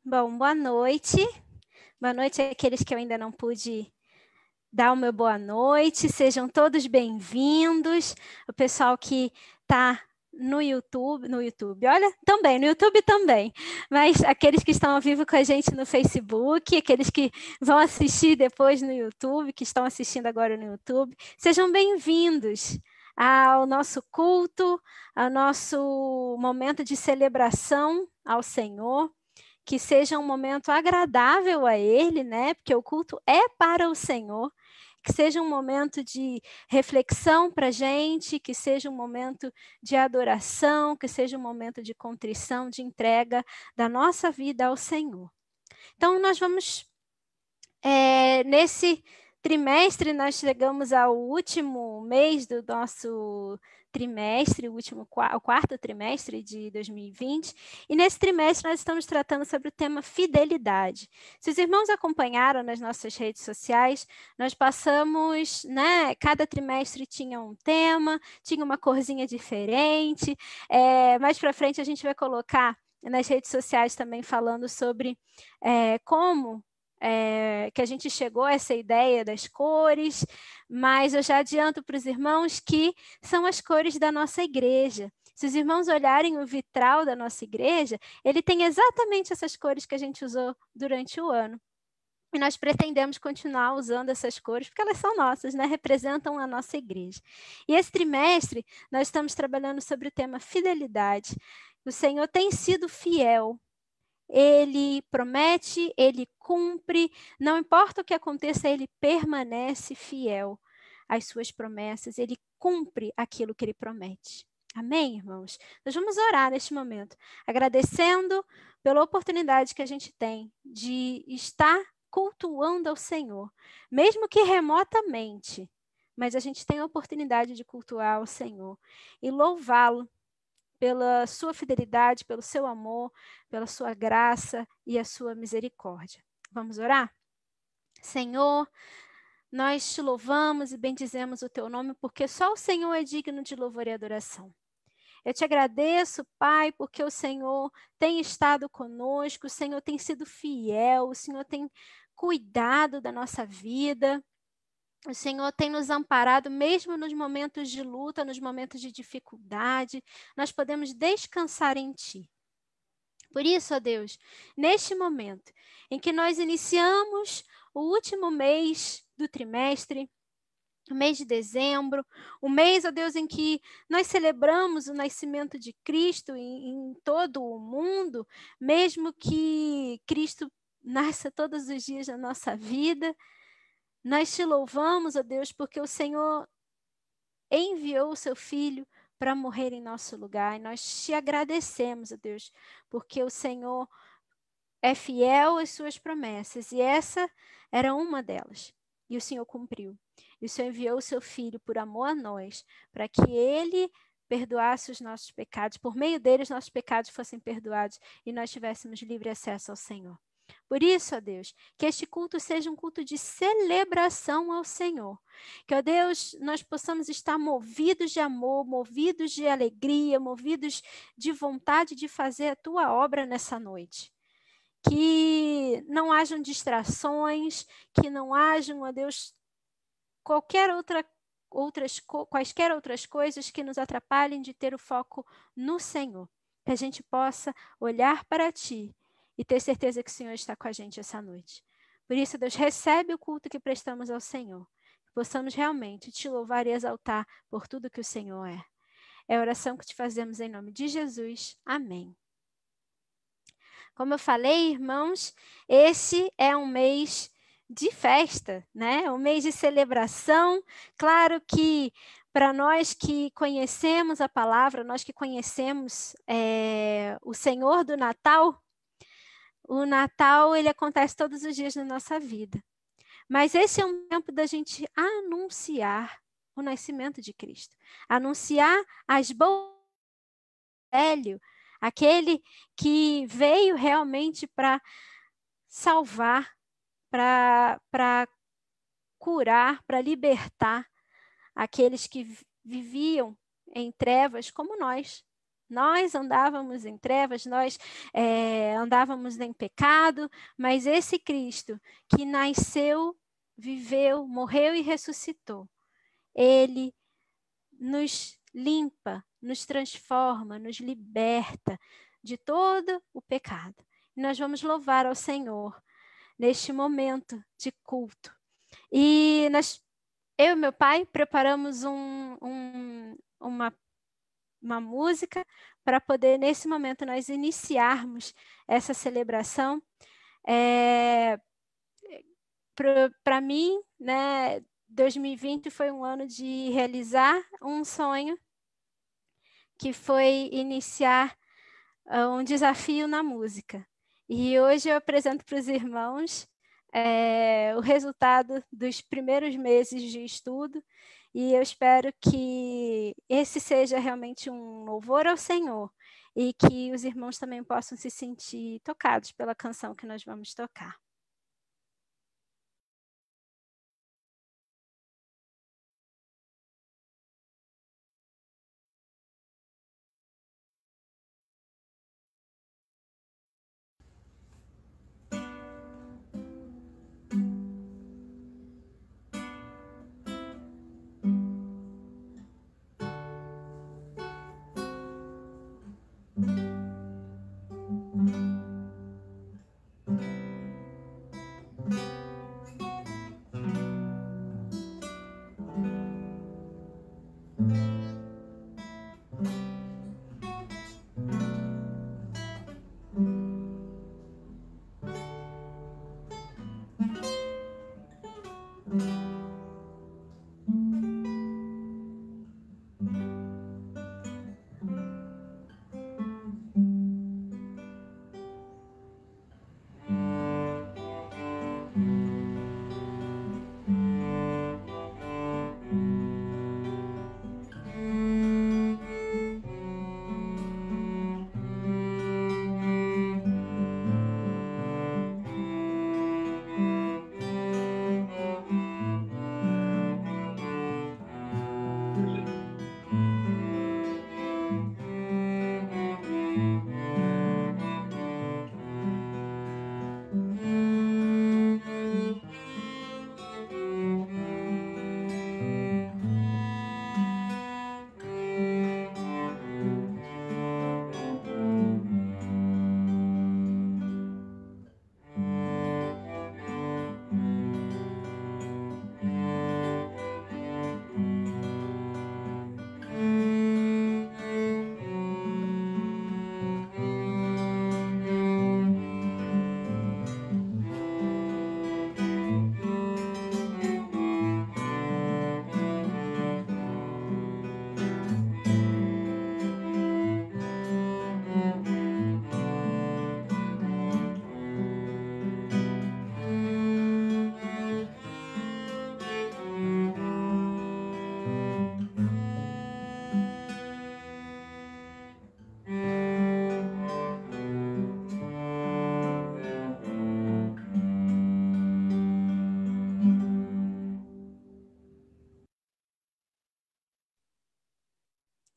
Bom, boa noite. Boa noite àqueles que eu ainda não pude dar o meu boa noite. Sejam todos bem-vindos. O pessoal que está no YouTube, olha, também, no YouTube também. Mas aqueles que estão ao vivo com a gente no Facebook, aqueles que vão assistir depois no YouTube, que estão assistindo agora no YouTube, sejam bem-vindos ao nosso culto, ao nosso momento de celebração ao Senhor. Que seja um momento agradável a Ele, né? Porque o culto é para o Senhor. Que seja um momento de reflexão para a gente, que seja um momento de adoração, que seja um momento de contrição, de entrega da nossa vida ao Senhor. Então, nós vamos, nesse trimestre, nós chegamos ao último mês do nosso trimestre, o quarto trimestre de 2020, e nesse trimestre nós estamos tratando sobre o tema fidelidade. Se os irmãos acompanharam nas nossas redes sociais, nós passamos, né, cada trimestre tinha um tema, tinha uma corzinha diferente, mais para frente a gente vai colocar nas redes sociais também falando sobre como que a gente chegou a essa ideia das cores, mas eu já adianto para os irmãos que são as cores da nossa igreja. Se os irmãos olharem o vitral da nossa igreja, ele tem exatamente essas cores que a gente usou durante o ano. E nós pretendemos continuar usando essas cores, porque elas são nossas, né? Representam a nossa igreja. E esse trimestre, nós estamos trabalhando sobre o tema fidelidade. O Senhor tem sido fiel. Ele promete, ele cumpre, não importa o que aconteça, ele permanece fiel às suas promessas, ele cumpre aquilo que ele promete. Amém, irmãos? Nós vamos orar neste momento, agradecendo pela oportunidade que a gente tem de estar cultuando ao Senhor, mesmo que remotamente, mas a gente tem a oportunidade de cultuar ao Senhor e louvá-lo pela sua fidelidade, pelo seu amor, pela sua graça e a sua misericórdia. Vamos orar? Senhor, nós te louvamos e bendizemos o teu nome, porque só o Senhor é digno de louvor e adoração. Eu te agradeço, Pai, porque o Senhor tem estado conosco, o Senhor tem sido fiel, o Senhor tem cuidado da nossa vida. O Senhor tem nos amparado mesmo nos momentos de luta, nos momentos de dificuldade. Nós podemos descansar em Ti. Por isso, ó Deus, neste momento em que nós iniciamos o último mês do trimestre, o mês de dezembro, o mês, ó Deus, em que nós celebramos o nascimento de Cristo em todo o mundo, mesmo que Cristo nasça todos os dias da nossa vida, nós te louvamos, ó Deus, porque o Senhor enviou o seu Filho para morrer em nosso lugar. E nós te agradecemos, ó Deus, porque o Senhor é fiel às suas promessas. E essa era uma delas. E o Senhor cumpriu. E o Senhor enviou o seu Filho por amor a nós, para que Ele perdoasse os nossos pecados. Por meio dele, os nossos pecados fossem perdoados e nós tivéssemos livre acesso ao Senhor. Por isso, ó Deus, que este culto seja um culto de celebração ao Senhor. Que, ó Deus, nós possamos estar movidos de amor, movidos de alegria, movidos de vontade de fazer a tua obra nessa noite. Que não hajam distrações, que não hajam, ó Deus, quaisquer outras coisas que nos atrapalhem de ter o foco no Senhor. Que a gente possa olhar para Ti e ter certeza que o Senhor está com a gente essa noite. Por isso, Deus, recebe o culto que prestamos ao Senhor. Que possamos realmente Te louvar e exaltar por tudo que o Senhor é. É a oração que te fazemos em nome de Jesus. Amém. Como eu falei, irmãos, esse é um mês de festa, né? Um mês de celebração. Claro que para nós que conhecemos a palavra, nós que conhecemos o Senhor do Natal, o Natal ele acontece todos os dias na nossa vida. Mas esse é um tempo da gente anunciar o nascimento de Cristo, anunciar as boas velho, aquele que veio realmente para salvar, para curar, para libertar aqueles que viviam em trevas como nós. Nós andávamos em trevas, nós andávamos em pecado, mas esse Cristo que nasceu, viveu, morreu e ressuscitou, ele nos limpa, nos transforma, nos liberta de todo o pecado. E nós vamos louvar ao Senhor neste momento de culto. E eu e meu pai preparamos uma música para poder, nesse momento, nós iniciarmos essa celebração. Para mim, né, 2020 foi um ano de realizar um sonho, que foi iniciar um desafio na música. E hoje eu apresento para os irmãos o resultado dos primeiros meses de estudo, e eu espero que esse seja realmente um louvor ao Senhor e que os irmãos também possam se sentir tocados pela canção que nós vamos tocar.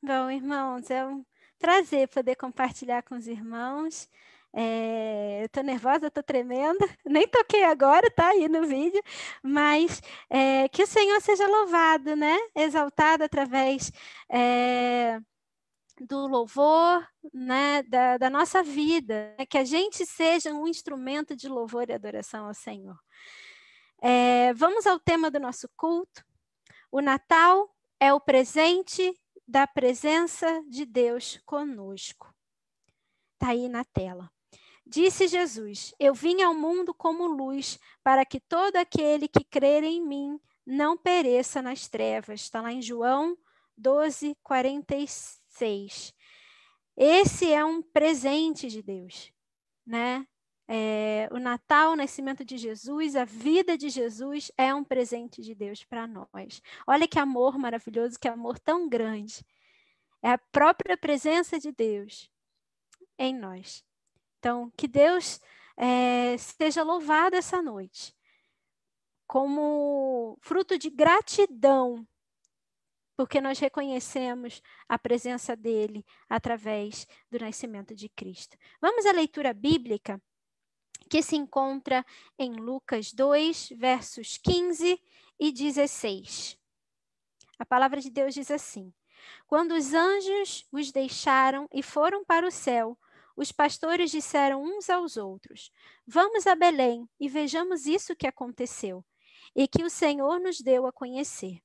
Bom, irmãos, é um prazer poder compartilhar com os irmãos. Eu estou nervosa, estou tremenda, nem toquei agora, tá aí no vídeo, mas que o Senhor seja louvado, né? Exaltado através do louvor, né? Da nossa vida, né? Que a gente seja um instrumento de louvor e adoração ao Senhor. Vamos ao tema do nosso culto. O Natal é o presente da presença de Deus conosco. Está aí na tela. Disse Jesus: eu vim ao mundo como luz, para que todo aquele que crer em mim não pereça nas trevas. Está lá em João 12, 46. Esse é um presente de Deus, né? O Natal, o nascimento de Jesus, a vida de Jesus é um presente de Deus para nós. Olha que amor maravilhoso, que amor tão grande. É a própria presença de Deus em nós. Então, que Deus seja louvado essa noite, como fruto de gratidão porque nós reconhecemos a presença dele através do nascimento de Cristo. Vamos à leitura bíblica, que se encontra em Lucas 2, versos 15 e 16. A palavra de Deus diz assim: Quando os anjos os deixaram e foram para o céu, os pastores disseram uns aos outros: Vamos a Belém e vejamos isso que aconteceu, e que o Senhor nos deu a conhecer.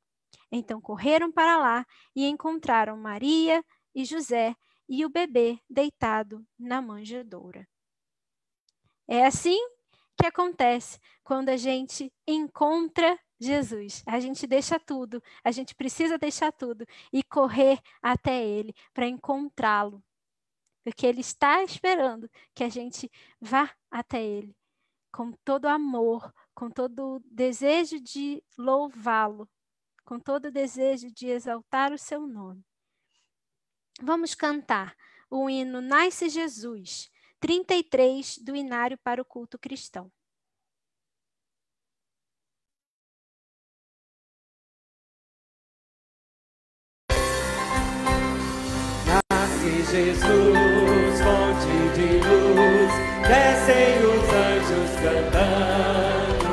Então correram para lá e encontraram Maria e José e o bebê deitado na manjedoura. É assim que acontece quando a gente encontra Jesus. A gente deixa tudo, a gente precisa deixar tudo e correr até Ele para encontrá-lo. Porque Ele está esperando que a gente vá até Ele com todo amor, com todo o desejo de louvá-lo, com todo o desejo de exaltar o seu nome. Vamos cantar o hino Nasce Jesus, 33 do Inário para o Culto Cristão. Nasce Jesus, fonte de luz, descem os anjos cantando.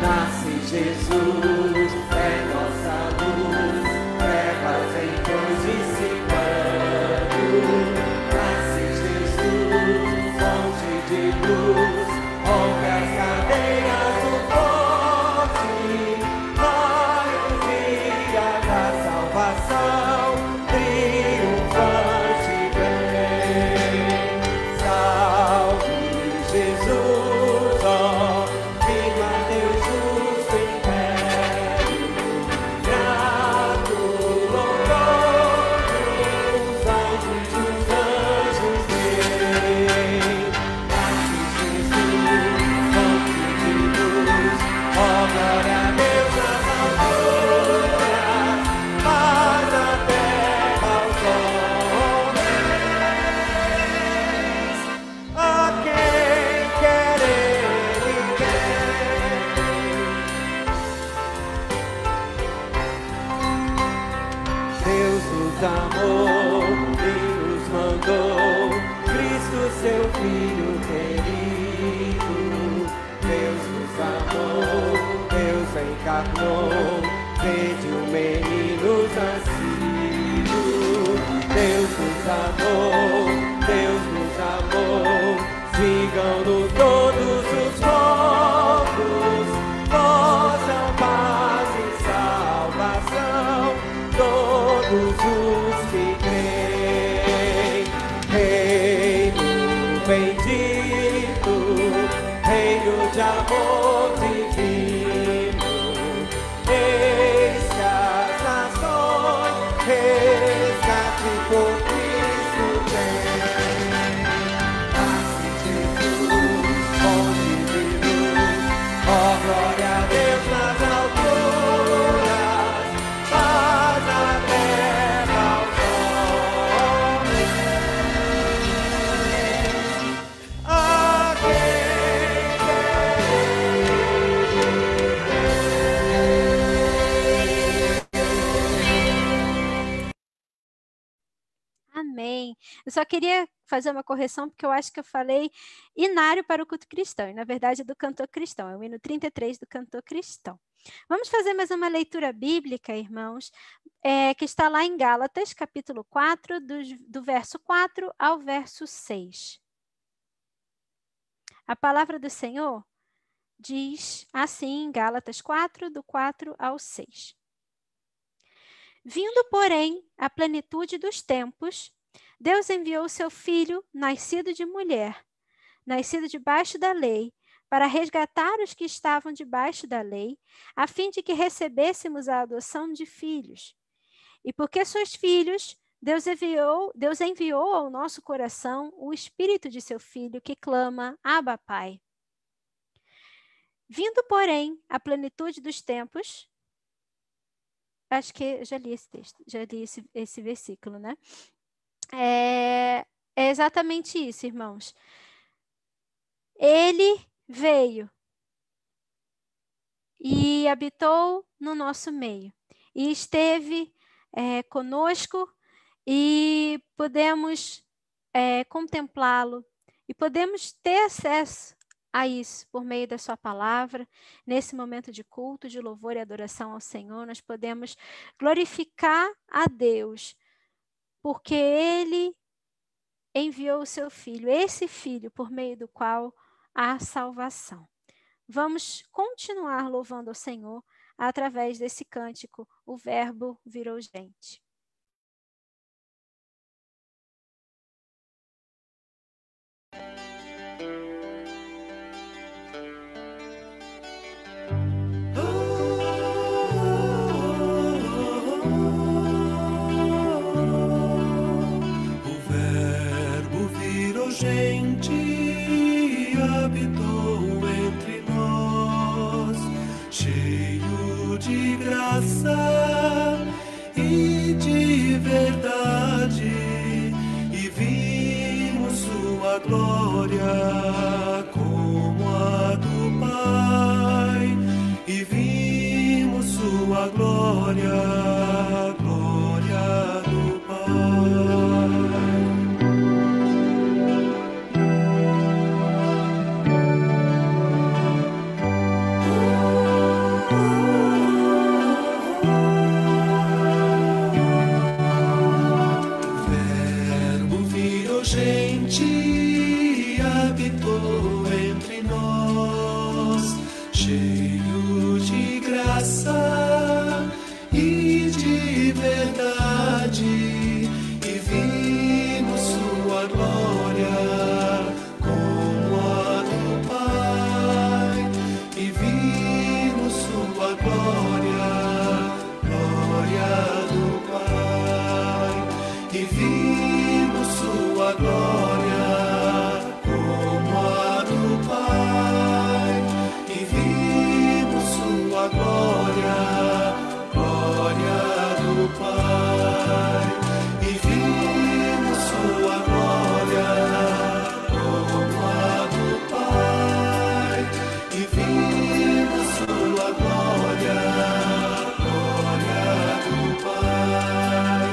Nasce Jesus, é nossa luz, trevas então dissipando. Nasce Jesus, fonte de luz, rompe as cadeias do poste, vai o dia da salvação, triunfante vem. Salve Jesus, ó, viva Deus justo império, grato louvor dos anjos vêm. Nasce Jesus, fonte de luz, ó glória a Deus nas alturas, paz na terra aos homens, a quem querer e Deus nos amou e nos mandou Cristo, seu Filho querido. Deus nos amou, Deus encarnou, vede o menino nascido. Deus nos amou, sigam-no todos os povos, possam paz e salvação, todos os que creem. Reino bendito, reino de amor divino, eis que as nações resgate por Cristo tem. Nasce Jesus, fonte de luz, ó glória a Deus nas alturas, paz na terra aos homens, a quem Amém. Eu só queria fazer uma correção, porque eu acho que eu falei Inário para o Culto Cristão, e na verdade é do Cantor Cristão, é o hino 33 do Cantor Cristão. Vamos fazer mais uma leitura bíblica, irmãos, que está lá em Gálatas, capítulo 4, do verso 4 ao verso 6. A palavra do Senhor diz assim em Gálatas 4, do 4 ao 6. Vindo, porém, a plenitude dos tempos, Deus enviou seu Filho, nascido de mulher, nascido debaixo da lei, para resgatar os que estavam debaixo da lei, a fim de que recebêssemos a adoção de filhos. E porque sois filhos, Deus enviou ao nosso coração o Espírito de seu Filho, que clama, Abba, Pai. Vindo, porém, a plenitude dos tempos, acho que eu já li esse texto, já li esse versículo, né? É exatamente isso, irmãos. Ele veio e habitou no nosso meio e esteve conosco e podemos contemplá-lo e podemos ter acesso a isso por meio da sua palavra. Nesse momento de culto, de louvor e adoração ao Senhor, nós podemos glorificar a Deus, porque Ele enviou o seu Filho, esse Filho por meio do qual há salvação. Vamos continuar louvando ao Senhor através desse cântico, O Verbo virou gente. O Verbo virou gente e habitou entre nós, cheio de graça e de verdade, e vimos sua glória como a do Pai, e vimos sua glória, glória do Pai. O Verbo virou gente e habitou entre nós, cheio de graça e de verdade, e vimos sua glória como a do Pai, e vimos sua glória, glória do Pai, e vimos sua glória como a do Pai, e vimos sua glória, glória do Pai, e vimos sua glória como a do Pai, e vimos sua glória, glória do Pai,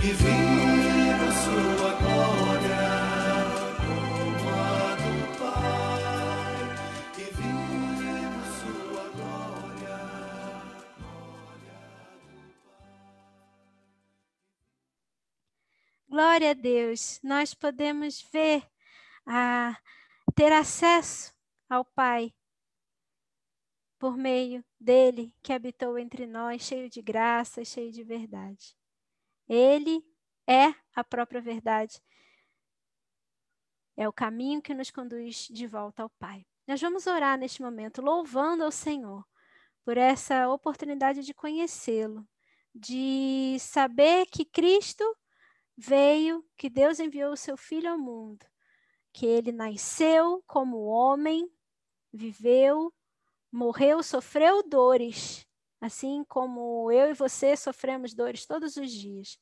e vimos sua glória como a do Pai, e vimos sua glória, Glória a Deus, nós podemos ver, ter acesso ao Pai por meio dele que habitou entre nós, cheio de graça, cheio de verdade. Ele é a própria verdade. É o caminho que nos conduz de volta ao Pai. Nós vamos orar neste momento, louvando ao Senhor por essa oportunidade de conhecê-lo, de saber que Cristo veio, que Deus enviou o seu Filho ao mundo, que ele nasceu como homem, viveu, morreu, sofreu dores, assim como eu e você sofremos dores todos os dias.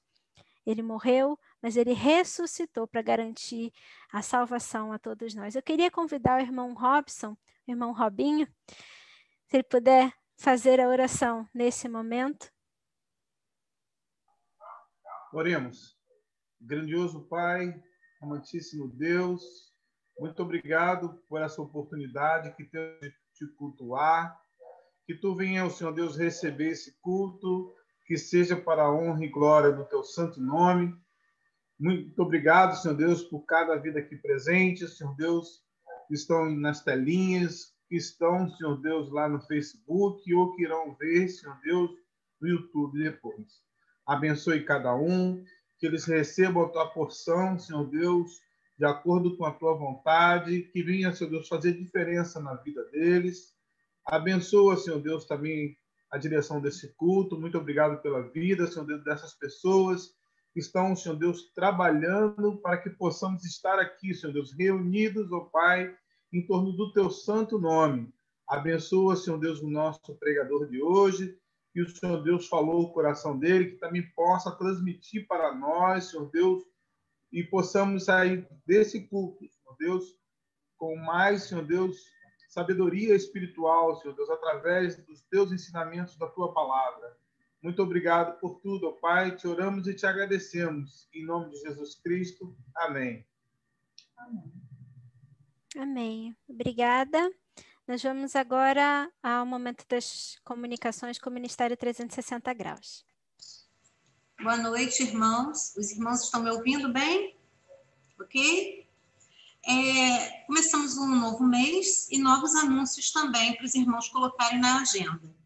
Ele morreu, mas ele ressuscitou para garantir a salvação a todos nós. Eu queria convidar o irmão Robson, o irmão Robinho, se ele puder fazer a oração nesse momento. Oremos. Grandioso Pai, amantíssimo Deus, muito obrigado por essa oportunidade que temos de te cultuar, que tu venha, Senhor Deus, receber esse culto, que seja para a honra e glória do teu santo nome. Muito obrigado, Senhor Deus, por cada vida aqui presente, Senhor Deus, que estão nas telinhas, que estão, Senhor Deus, lá no Facebook ou que irão ver, Senhor Deus, no YouTube depois. Abençoe cada um, que eles recebam a tua porção, Senhor Deus, de acordo com a tua vontade, que venha, Senhor Deus, fazer diferença na vida deles. Abençoa, Senhor Deus, também a direção desse culto. Muito obrigado pela vida, Senhor Deus, dessas pessoas que estão, Senhor Deus, trabalhando para que possamos estar aqui, Senhor Deus, reunidos, ó Pai, em torno do teu santo nome. Abençoa, Senhor Deus, o nosso pregador de hoje, que o Senhor Deus falou o coração dele, que também possa transmitir para nós, Senhor Deus, e possamos sair desse culto, Senhor Deus, com mais, Senhor Deus, sabedoria espiritual, Senhor Deus, através dos teus ensinamentos da tua palavra. Muito obrigado por tudo, ó Pai. Te oramos e te agradecemos. Em nome de Jesus Cristo. Amém. Amém. Obrigada. Nós vamos agora ao momento das comunicações com o Ministério 360 Graus. Boa noite, irmãos. Os irmãos estão me ouvindo bem? Ok? Começamos um novo mês e novos anúncios também para os irmãos colocarem na agenda.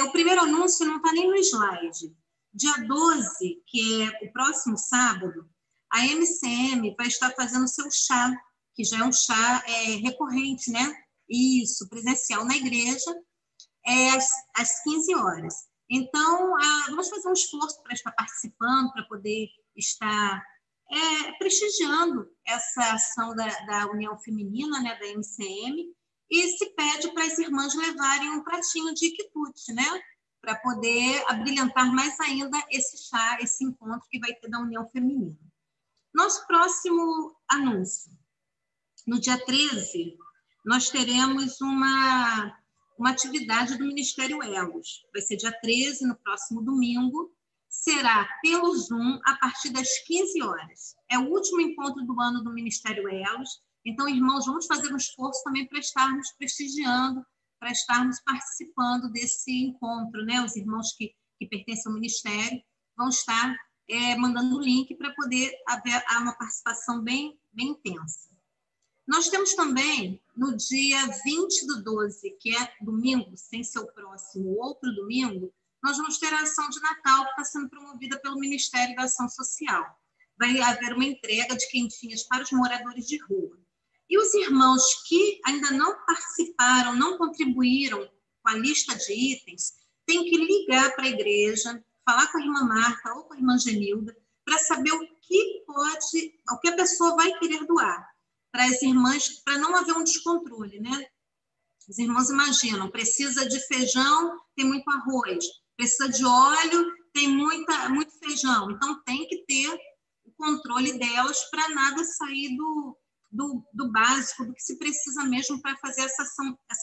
O primeiro anúncio não está nem no slide. Dia 12, que é o próximo sábado, a MCM vai estar fazendo seu chá, que já é um chá recorrente, né? Isso, presencial na igreja, às 15 horas. Então, vamos fazer um esforço para estar participando, para poder estar prestigiando essa ação da União Feminina, né, da MCM, e se pede para as irmãs levarem um pratinho de quitute, né, para poder abrilhantar mais ainda esse chá, esse encontro que vai ter da União Feminina. Nosso próximo anúncio. No dia 13, nós teremos uma atividade do Ministério Elos. Vai ser dia 13, no próximo domingo. Será pelo Zoom, a partir das 15 horas. É o último encontro do ano do Ministério Elos. Então, irmãos, vamos fazer um esforço também para estarmos prestigiando, para estarmos participando desse encontro, né? Os irmãos que pertencem ao Ministério vão estar mandando o link para poder haver uma participação bem intensa. Nós temos também, no dia 20/12, que é domingo, sem ser o próximo, outro domingo, nós vamos ter a ação de Natal, que está sendo promovida pelo Ministério da Ação Social. Vai haver uma entrega de quentinhas para os moradores de rua. E os irmãos que ainda não participaram, não contribuíram com a lista de itens, têm que ligar para a igreja, falar com a irmã Marta ou com a irmã Genilda, para saber o que a pessoa vai querer doar para as irmãs, para não haver um descontrole, né? Os irmãos imaginam, precisa de feijão, tem muito arroz, precisa de óleo, tem muito feijão. Então, tem que ter o controle delas para nada sair do básico, do que se precisa mesmo para fazer essa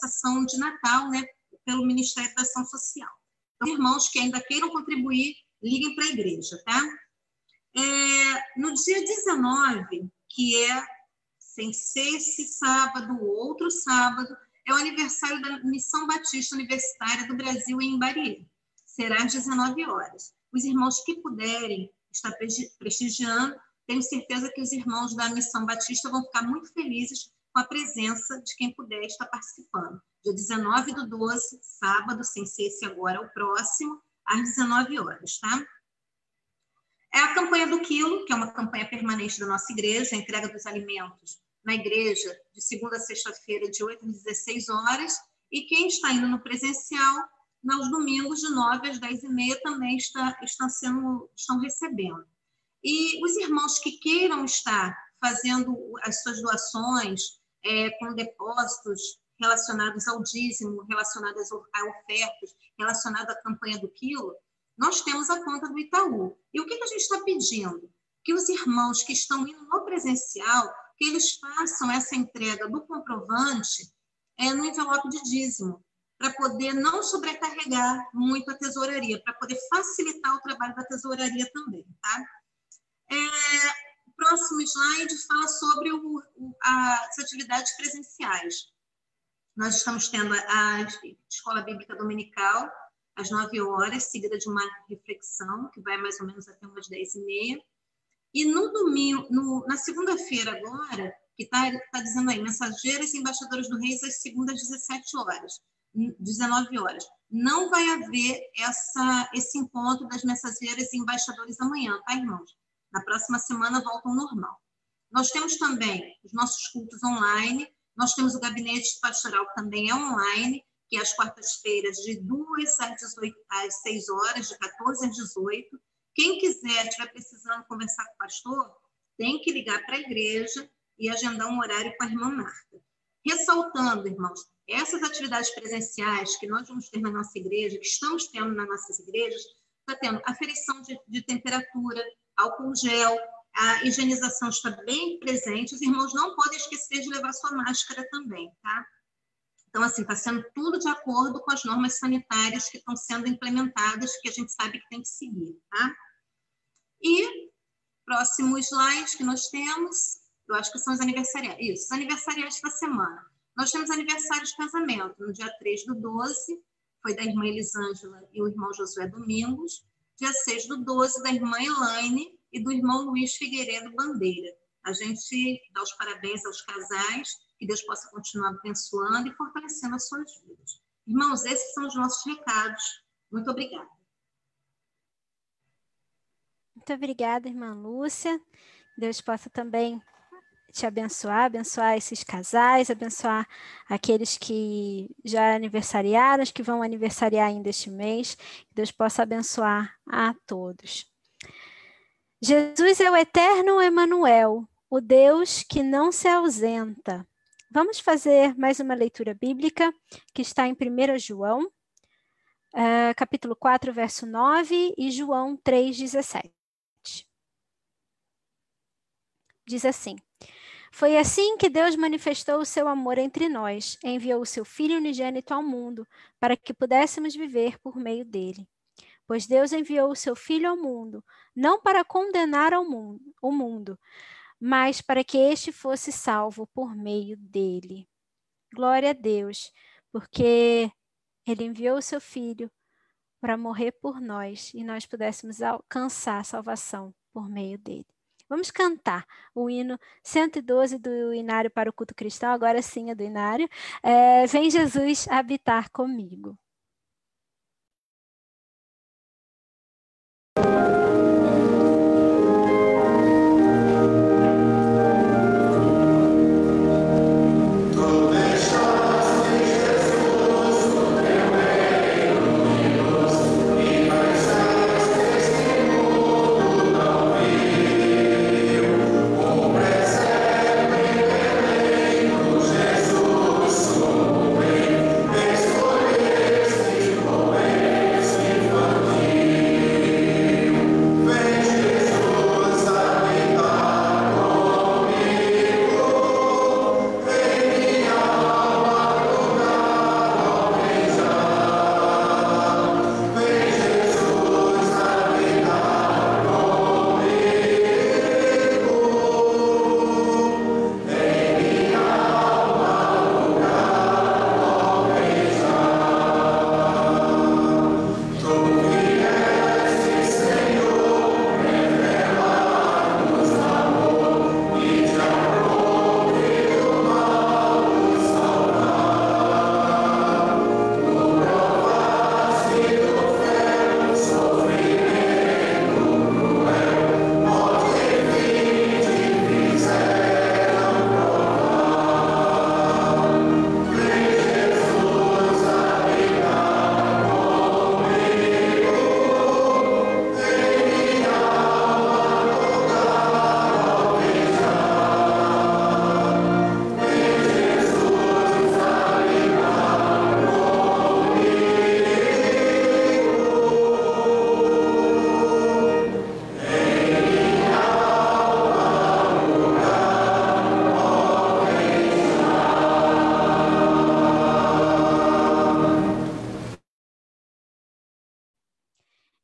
ação de Natal, né? Pelo Ministério da Ação Social. Então, irmãos que ainda queiram contribuir, liguem para a igreja, tá? No dia 19, que sem ser esse sábado, o outro sábado, é o aniversário da Missão Batista Universitária do Brasil em Imbariê. Será às 19 horas. Os irmãos que puderem estar prestigiando, tenho certeza que os irmãos da Missão Batista vão ficar muito felizes com a presença de quem puder estar participando. Dia 19/12, sábado, sem ser esse agora, o próximo, às 19 horas, tá? É a campanha do quilo, que é uma campanha permanente da nossa igreja, a entrega dos alimentos na igreja de segunda a sexta-feira, de 8 às 16 horas, e quem está indo no presencial, nos domingos, de 9 às 10h30, também estão recebendo. E os irmãos que queiram estar fazendo as suas doações com depósitos relacionados ao dízimo, relacionados a ofertas, relacionados à campanha do quilo, nós temos a conta do Itaú. E o que a gente está pedindo? Que os irmãos que estão indo no presencial, que eles façam essa entrega do comprovante no envelope de dízimo, para poder não sobrecarregar muito a tesouraria, para poder facilitar o trabalho da tesouraria também, tá? O próximo slide fala sobre as atividades presenciais. Nós estamos tendo a Escola Bíblica Dominical, às 9 horas, seguida de uma reflexão, que vai mais ou menos até umas 10h30. E no domingo, na segunda-feira agora, que está dizendo aí, mensageiros e embaixadores do Reis, às segundas, às 17 horas, 19 horas. Não vai haver esse encontro das mensageiras e embaixadores amanhã, tá, irmãos? Na próxima semana voltam ao normal. Nós temos também os nossos cultos online, nós temos o gabinete pastoral, que também é online, que é às quartas-feiras, de 2 às 6 horas, de 14 às 18. Quem quiser, estiver precisando conversar com o pastor, tem que ligar para a igreja e agendar um horário com a irmã Marta. Ressaltando, irmãos, essas atividades presenciais que nós vamos ter na nossa igreja, que estamos tendo nas nossas igrejas, está tendo aferição de temperatura, álcool gel, a higienização está bem presente. Os irmãos não podem esquecer de levar sua máscara também, tá? Então, assim, está sendo tudo de acordo com as normas sanitárias que estão sendo implementadas, que a gente sabe que tem que seguir, tá? E próximo slide que nós temos, eu acho que são os aniversariantes. Isso, os aniversariantes da semana. Nós temos aniversário de casamento, no dia 3/12, foi da irmã Elisângela e o irmão Josué Domingos. Dia 6/12, da irmã Elaine e do irmão Luiz Figueiredo Bandeira. A gente dá os parabéns aos casais, que Deus possa continuar abençoando e fortalecendo as suas vidas. Irmãos, esses são os nossos recados. Muito obrigada. Muito obrigada, irmã Lúcia. Deus possa também te abençoar esses casais, abençoar aqueles que já aniversariaram, os que vão aniversariar ainda este mês. Que Deus possa abençoar a todos. Jesus é o eterno Emanuel, o Deus que não se ausenta. Vamos fazer mais uma leitura bíblica, que está em 1 João, capítulo 4, verso 9, e João 3,17. Diz assim: Foi assim que Deus manifestou o seu amor entre nós, enviou o seu Filho unigênito ao mundo, para que pudéssemos viver por meio dele. Pois Deus enviou o seu Filho ao mundo, não para condenar o mundo, mas para que este fosse salvo por meio dele. Glória a Deus, porque ele enviou o seu Filho para morrer por nós e nós pudéssemos alcançar a salvação por meio dele. Vamos cantar o hino 112 do Inário para o Culto Cristão, agora sim é do Inário. Vem Jesus habitar comigo.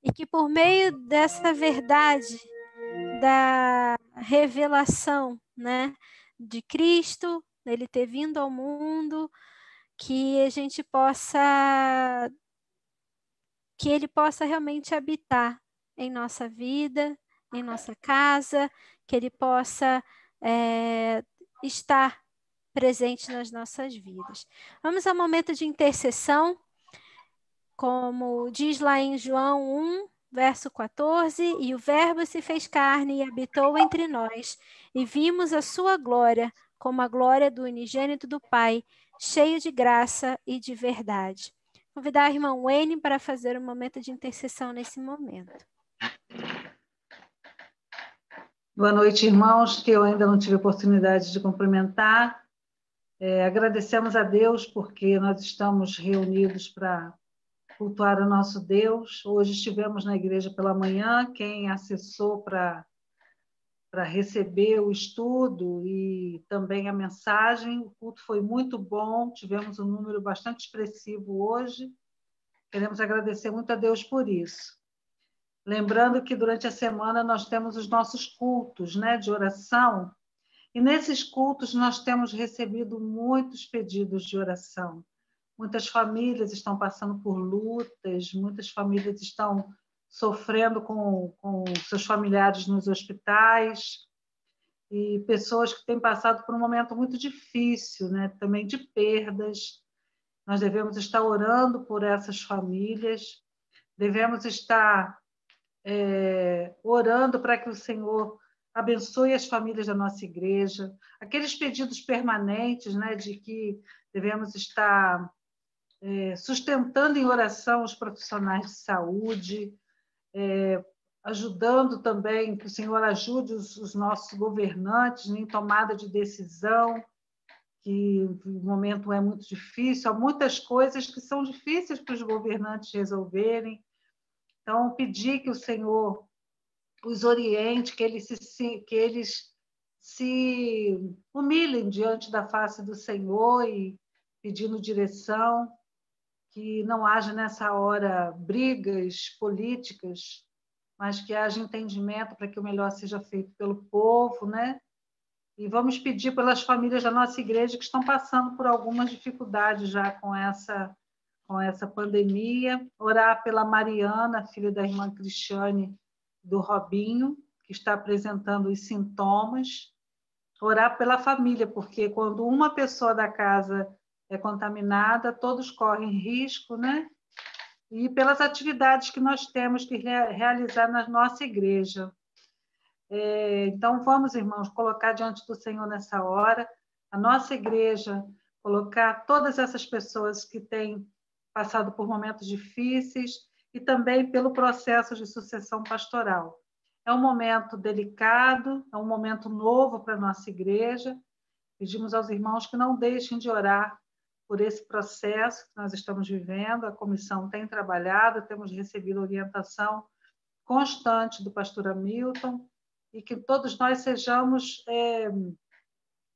E que por meio dessa verdade, da revelação, né, de Cristo, ele ter vindo ao mundo, que a gente possa, que ele possa realmente habitar em nossa vida, em nossa casa, que ele possa estar presente nas nossas vidas. Vamos ao momento de intercessão, como diz lá em João 1, verso 14, e o Verbo se fez carne e habitou entre nós, e vimos a sua glória, como a glória do unigênito do Pai, cheio de graça e de verdade. Convidar a irmã Wayne para fazer um momento de intercessão nesse momento. Boa noite, irmãos, que eu ainda não tive oportunidade de cumprimentar. Agradecemos a Deus porque nós estamos reunidos para cultuar o nosso Deus. Hoje estivemos na igreja pela manhã, quem acessou para receber o estudo e também a mensagem. O culto foi muito bom, tivemos um número bastante expressivo hoje. Queremos agradecer muito a Deus por isso. Lembrando que durante a semana nós temos os nossos cultos, né, de oração, e nesses cultos nós temos recebido muitos pedidos de oração. Muitas famílias estão passando por lutas, muitas famílias estão sofrendo com seus familiares nos hospitais, e pessoas que têm passado por um momento muito difícil, né, também de perdas. Nós devemos estar orando por essas famílias, devemos estar orando para que o Senhor abençoe as famílias da nossa igreja, aqueles pedidos permanentes, né, de que devemos estar sustentando em oração os profissionais de saúde, ajudando também, que o Senhor ajude os nossos governantes em tomada de decisão, que o momento é muito difícil, há muitas coisas que são difíceis para os governantes resolverem. Então, pedir que o Senhor os oriente, que eles se humilhem diante da face do Senhor e pedindo direção, que não haja nessa hora brigas políticas, mas que haja entendimento para que o melhor seja feito pelo povo, né? E vamos pedir pelas famílias da nossa igreja que estão passando por algumas dificuldades já com essa pandemia. Orar pela Mariana, filha da irmã Cristiane, do Robinho, que está apresentando os sintomas. Orar pela família, porque quando uma pessoa da casa é contaminada, todos correm risco, né? E pelas atividades que nós temos que realizar na nossa igreja. Então, vamos, irmãos, colocar diante do Senhor nessa hora, a nossa igreja, colocar todas essas pessoas que têm passado por momentos difíceis e também pelo processo de sucessão pastoral. É um momento delicado, é um momento novo para a nossa igreja. Pedimos aos irmãos que não deixem de orar por esse processo que nós estamos vivendo. A comissão tem trabalhado, temos recebido orientação constante do pastor Hamilton, e que todos nós sejamos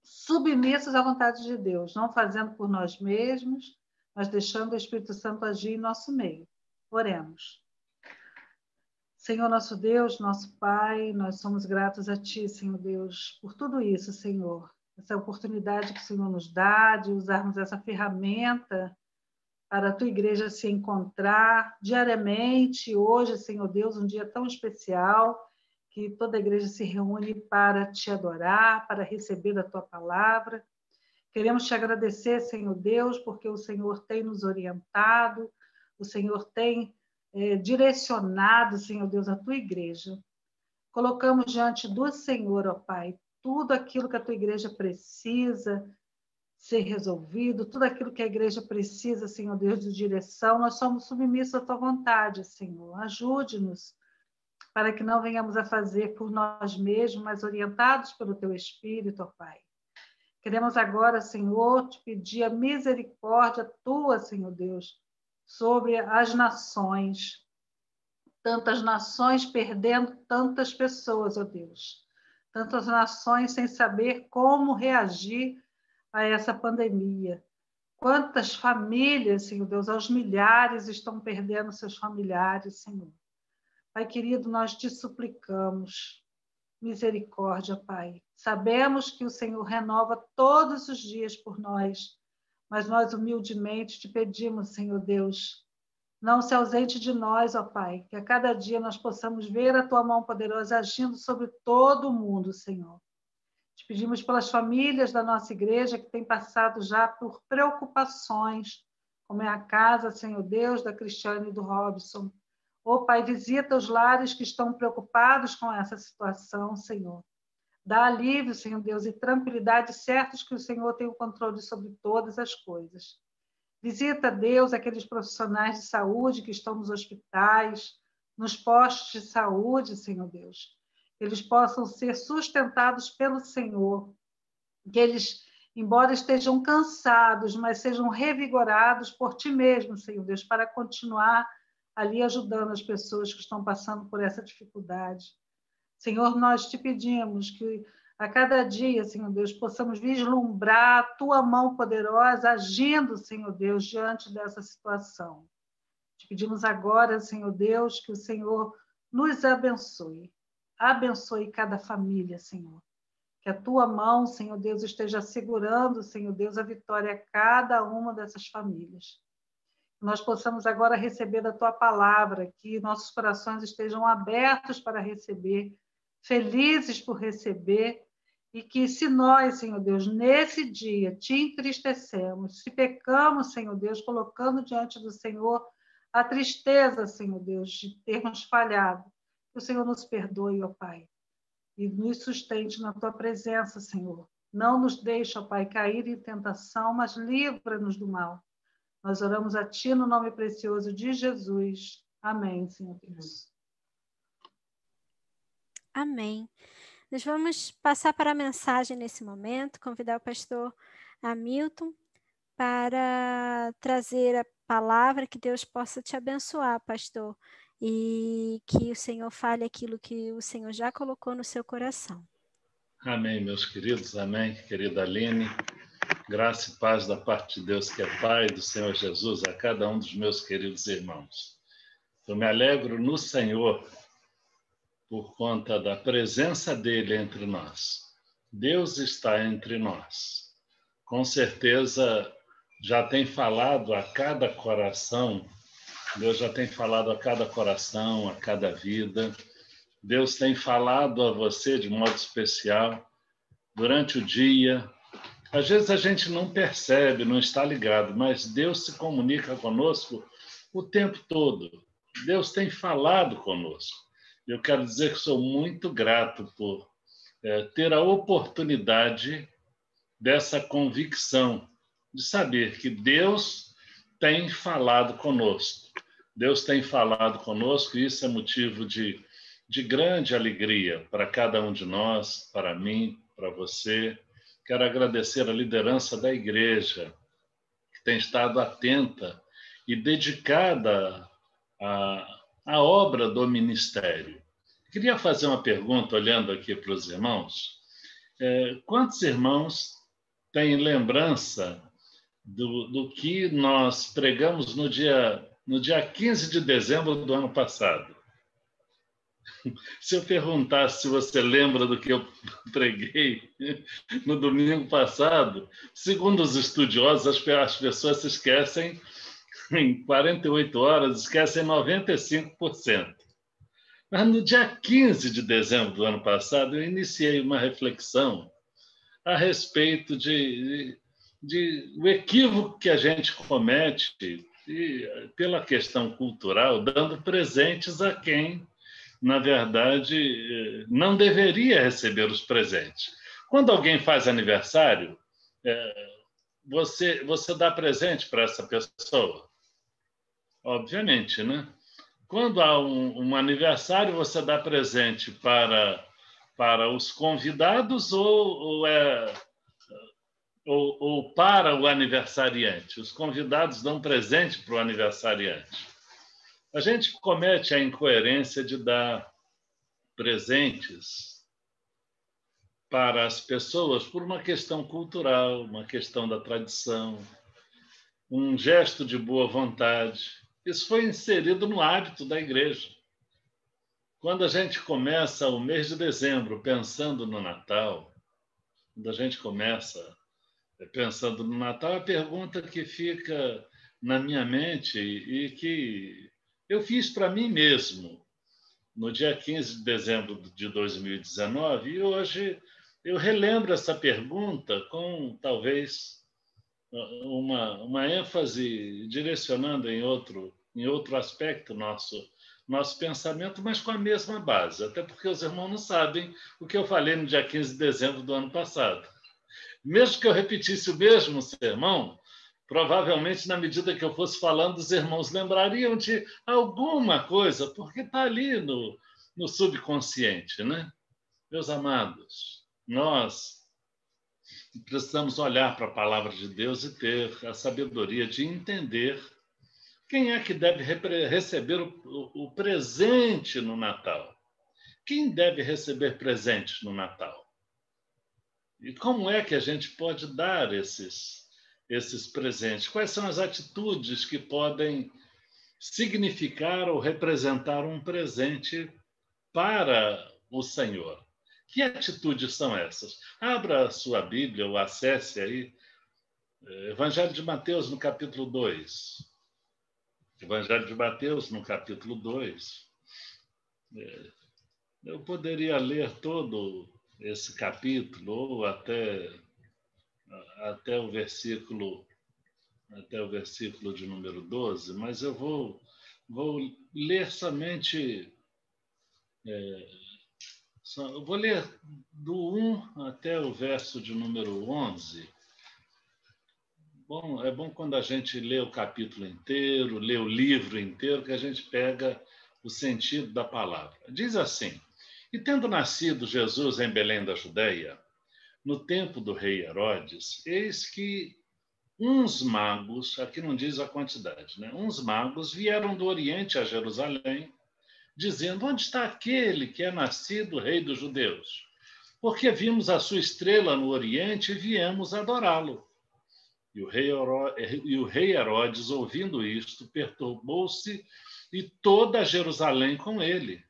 submissos à vontade de Deus, não fazendo por nós mesmos, mas deixando o Espírito Santo agir em nosso meio. Oremos. Senhor nosso Deus, nosso Pai, nós somos gratos a Ti, Senhor Deus, por tudo isso, Senhor. Essa oportunidade que o Senhor nos dá de usarmos essa ferramenta para a Tua igreja se encontrar diariamente. Hoje, Senhor Deus, um dia tão especial, que toda a igreja se reúne para Te adorar, para receber a Tua palavra. Queremos Te agradecer, Senhor Deus, porque o Senhor tem nos orientado, o Senhor tem direcionado, Senhor Deus, a Tua igreja. Colocamos diante do Senhor, ó Pai, tudo aquilo que a Tua igreja precisa ser resolvido, tudo aquilo que a igreja precisa, Senhor Deus, de direção. Nós somos submissos à Tua vontade, Senhor. Ajude-nos para que não venhamos a fazer por nós mesmos, mas orientados pelo Teu Espírito, ó Pai. Queremos agora, Senhor, Te pedir a misericórdia Tua, Senhor Deus, sobre as nações. Tantas nações perdendo tantas pessoas, ó Deus. Tantas nações sem saber como reagir a essa pandemia. Quantas famílias, Senhor Deus, aos milhares estão perdendo seus familiares, Senhor. Pai querido, nós Te suplicamos misericórdia, Pai. Sabemos que o Senhor renova todos os dias por nós, mas nós humildemente Te pedimos, Senhor Deus, não se ausente de nós, ó Pai, que a cada dia nós possamos ver a Tua mão poderosa agindo sobre todo o mundo, Senhor. Te pedimos pelas famílias da nossa igreja que têm passado já por preocupações, como é a casa, Senhor Deus, da Cristiane e do Robson. Ó Pai, visita os lares que estão preocupados com essa situação, Senhor. Dá alívio, Senhor Deus, e tranquilidade, certos que o Senhor tem o controle sobre todas as coisas. Visita, Deus, aqueles profissionais de saúde que estão nos hospitais, nos postos de saúde, Senhor Deus. Que eles possam ser sustentados pelo Senhor. Que eles, embora estejam cansados, mas sejam revigorados por Ti mesmo, Senhor Deus, para continuar ali ajudando as pessoas que estão passando por essa dificuldade. Senhor, nós te pedimos que a cada dia, Senhor Deus, possamos vislumbrar a tua mão poderosa agindo, Senhor Deus, diante dessa situação. Te pedimos agora, Senhor Deus, que o Senhor nos abençoe. Abençoe cada família, Senhor. Que a tua mão, Senhor Deus, esteja segurando, Senhor Deus, a vitória a cada uma dessas famílias. Que nós possamos agora receber da tua palavra, que nossos corações estejam abertos para receber, felizes por receber, e que se nós, Senhor Deus, nesse dia te entristecemos, se pecamos, Senhor Deus, colocando diante do Senhor a tristeza, Senhor Deus, de termos falhado, que o Senhor nos perdoe, ó Pai, e nos sustente na tua presença, Senhor. Não nos deixe, ó Pai, cair em tentação, mas livra-nos do mal. Nós oramos a ti no nome precioso de Jesus. Amém, Senhor Deus. Amém. Nós vamos passar para a mensagem nesse momento, convidar o pastor Hamilton para trazer a palavra, que Deus possa te abençoar, pastor, e que o Senhor fale aquilo que o Senhor já colocou no seu coração. Amém, meus queridos. Amém, querida Aline. Graça e paz da parte de Deus, que é Pai, do Senhor Jesus, a cada um dos meus queridos irmãos. Eu me alegro no Senhor por conta da presença dele entre nós. Deus está entre nós. Com certeza já tem falado a cada coração, Deus já tem falado a cada coração, a cada vida. Deus tem falado a você de modo especial durante o dia. Às vezes a gente não percebe, não está ligado, mas Deus se comunica conosco o tempo todo. Deus tem falado conosco. Eu quero dizer que sou muito grato por ter a oportunidade dessa convicção, de saber que Deus tem falado conosco. Deus tem falado conosco e isso é motivo de grande alegria para cada um de nós, para mim, para você. Quero agradecer a liderança da igreja, que tem estado atenta e dedicada à obra do ministério. Queria fazer uma pergunta, olhando aqui para os irmãos. Quantos irmãos têm lembrança do que nós pregamos no dia 15 de dezembro do ano passado? Se eu perguntasse se você lembra do que eu preguei no domingo passado, segundo os estudiosos, as pessoas se esquecem, em 48 horas, esquecem 95%. Mas no dia 15 de dezembro do ano passado, eu iniciei uma reflexão a respeito do equívoco que a gente comete pela questão cultural, dando presentes a quem, na verdade, não deveria receber os presentes. Quando alguém faz aniversário, você dá presente para essa pessoa? Obviamente, né? Quando há um aniversário, você dá presente para os convidados ou para o aniversariante? Os convidados dão presente para o aniversariante. A gente comete a incoerência de dar presentes para as pessoas por uma questão cultural, uma questão da tradição, um gesto de boa vontade. Isso foi inserido no hábito da igreja. Quando a gente começa o mês de dezembro pensando no Natal, quando a gente começa pensando no Natal, a pergunta que fica na minha mente e que eu fiz para mim mesmo no dia 15 de dezembro de 2019, e hoje eu relembro essa pergunta com talvez uma ênfase direcionando em outro aspecto nosso pensamento, mas com a mesma base, até porque os irmãos não sabem o que eu falei no dia 15 de dezembro do ano passado. Mesmo que eu repetisse o mesmo sermão, provavelmente, na medida que eu fosse falando, os irmãos lembrariam de alguma coisa, porque está ali no subconsciente, né? Meus amados, nós precisamos olhar para a palavra de Deus e ter a sabedoria de entender quem é que deve receber o presente no Natal. Quem deve receber presentes no Natal? E como é que a gente pode dar esses presentes? Quais são as atitudes que podem significar ou representar um presente para o Senhor? Que atitudes são essas? Abra a sua Bíblia ou acesse aí Evangelho de Mateus, no capítulo 2. Evangelho de Mateus, no capítulo 2. Eu poderia ler todo esse capítulo, ou até o versículo de número 12, mas eu vou ler somente... eu vou ler do 1 até o verso de número 11. Bom, é bom quando a gente lê o capítulo inteiro, lê o livro inteiro, que a gente pega o sentido da palavra. Diz assim: E tendo nascido Jesus em Belém da Judeia, no tempo do rei Herodes, eis que uns magos, aqui não diz a quantidade, né? Uns magos vieram do Oriente a Jerusalém, dizendo: Onde está aquele que é nascido rei dos judeus? Porque vimos a sua estrela no Oriente e viemos adorá-lo. E o rei Herodes, ouvindo isto, perturbou-se, e toda Jerusalém com ele,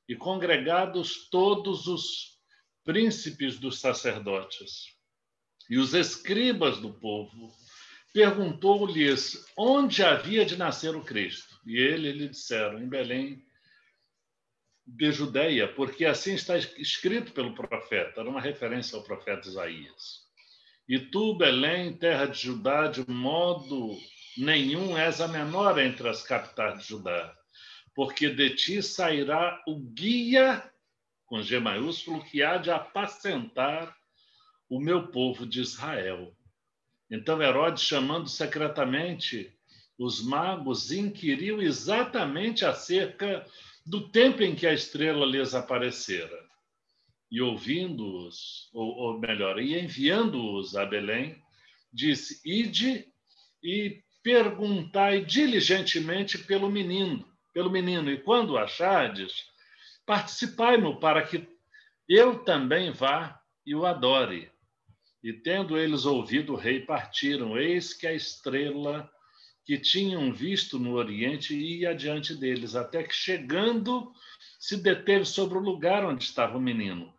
e congregados todos os príncipes dos sacerdotes e os escribas do povo, perguntou-lhes onde havia de nascer o Cristo. E lhe disseram: em Belém de Judeia, porque assim está escrito pelo profeta. Era uma referência ao profeta Isaías. E tu, Belém, terra de Judá, de modo nenhum és a menor entre as capitais de Judá, porque de ti sairá o guia, com G maiúsculo, que há de apacentar o meu povo de Israel. Então Herodes, chamando secretamente os magos, inquiriu exatamente acerca do tempo em que a estrela lhes aparecera. E ouvindo-os, ou melhor, e enviando-os a Belém, disse: Ide e perguntai diligentemente pelo menino, e quando o achardes, participai-mo, para que eu também vá e o adore. E tendo eles ouvido o rei, partiram. Eis que a estrela que tinham visto no Oriente ia adiante deles, até que, chegando, se deteve sobre o lugar onde estava o menino.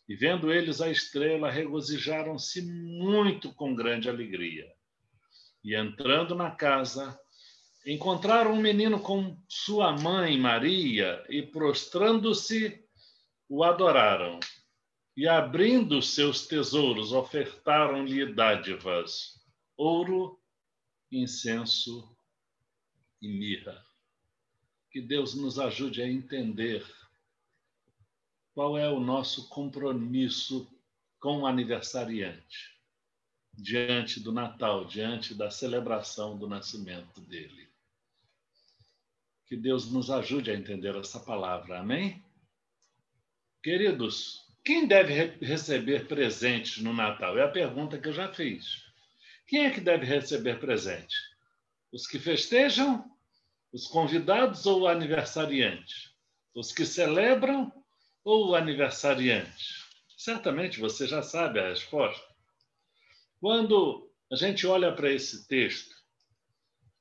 E vendo eles a estrela, regozijaram-se muito com grande alegria. E entrando na casa, encontraram um menino com sua mãe Maria, e prostrando-se, o adoraram. E abrindo seus tesouros, ofertaram-lhe dádivas, ouro, incenso e mirra. Que Deus nos ajude a entender qual é o nosso compromisso com o aniversariante, diante do Natal, diante da celebração do nascimento dele. Que Deus nos ajude a entender essa palavra, amém? Queridos, quem deve receber presentes no Natal? É a pergunta que eu já fiz. Quem é que deve receber presente? Os que festejam, os convidados ou o aniversariante? Os que celebram ou o aniversariante? Certamente você já sabe a resposta. Quando a gente olha para esse texto,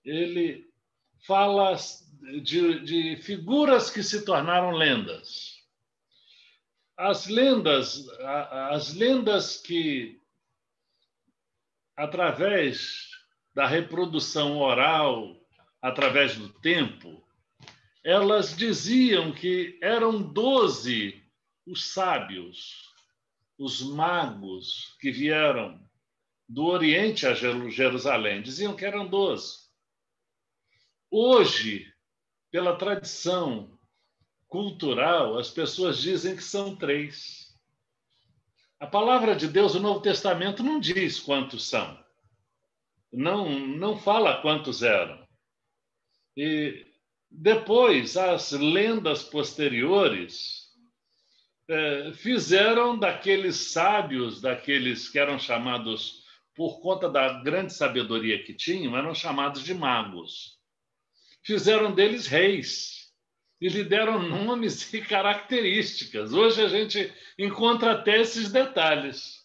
ele fala de figuras que se tornaram lendas. As lendas que, através da reprodução oral, através do tempo, elas diziam que eram 12 os sábios, os magos que vieram do Oriente a Jerusalém. Diziam que eram 12. Hoje, pela tradição cultural, as pessoas dizem que são 3. A palavra de Deus, o Novo Testamento, não diz quantos são. Não fala quantos eram. E depois, as lendas posteriores fizeram daqueles sábios, daqueles que eram chamados, por conta da grande sabedoria que tinham, eram chamados de magos. Fizeram deles reis. e lhe deram nomes e características. Hoje a gente encontra até esses detalhes.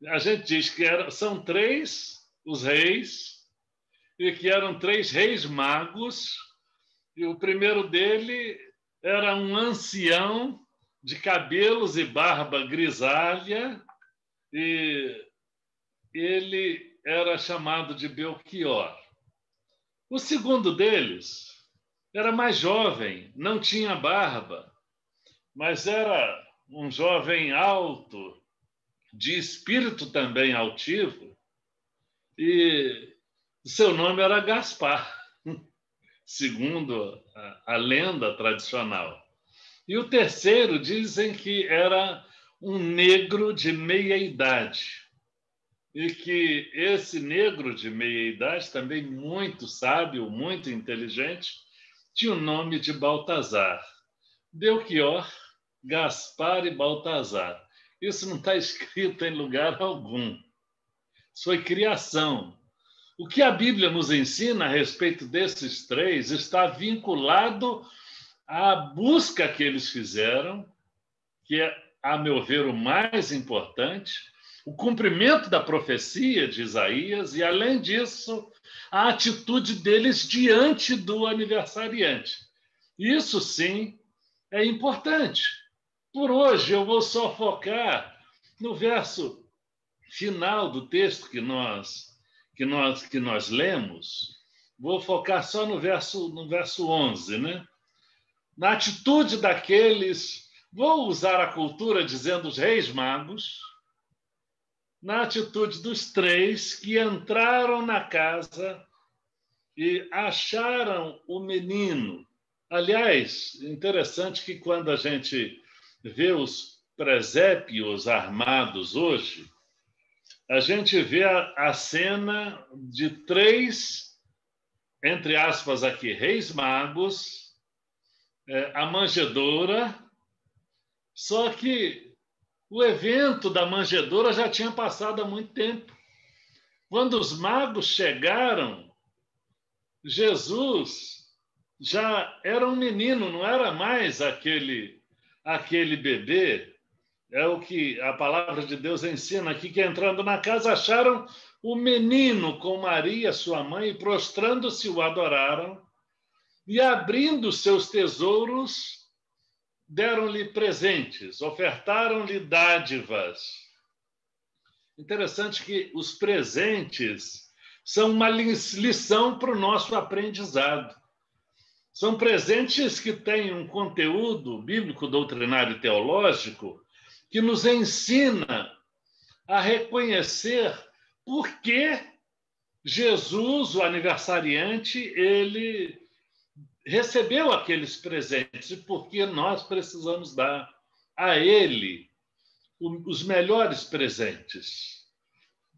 A gente diz que são 3 os reis, e que eram 3 reis magos, e o primeiro dele era um ancião de cabelos e barba grisalha, e ele era chamado de Belchior. O segundo deles era mais jovem, não tinha barba, mas era um jovem alto, de espírito também altivo, e seu nome era Gaspar, segundo a lenda tradicional. E o terceiro dizem que era um negro de meia-idade, e que esse negro de meia-idade, também muito sábio, muito inteligente, tinha o nome de Baltazar. Belchior, Gaspar e Baltazar. Isso não está escrito em lugar algum. Isso foi criação. O que a Bíblia nos ensina a respeito desses 3 está vinculado à busca que eles fizeram, que é, a meu ver, o mais importante, o cumprimento da profecia de Isaías e, além disso, a atitude deles diante do aniversariante. Isso, sim, é importante. Por hoje, eu vou só focar no verso final do texto que nós lemos. Vou focar só no verso 11, né? Na atitude daqueles, vou usar a cultura dizendo os reis magos, na atitude dos 3 que entraram na casa e acharam o menino. Aliás, interessante que quando a gente vê os presépios armados hoje, a gente vê a cena de 3, entre aspas aqui, reis magos, a manjedoura, só que o evento da manjedoura já tinha passado há muito tempo. Quando os magos chegaram, Jesus já era um menino, não era mais aquele bebê. É o que a palavra de Deus ensina aqui, que entrando na casa acharam o menino com Maria, sua mãe, e prostrando-se o adoraram, e abrindo seus tesouros, deram-lhe presentes, ofertaram-lhe dádivas. Interessante que os presentes são uma lição para o nosso aprendizado. São presentes que têm um conteúdo bíblico, doutrinário e teológico que nos ensina a reconhecer por que Jesus, o aniversariante, ele recebeu aqueles presentes e por que nós precisamos dar a ele os melhores presentes.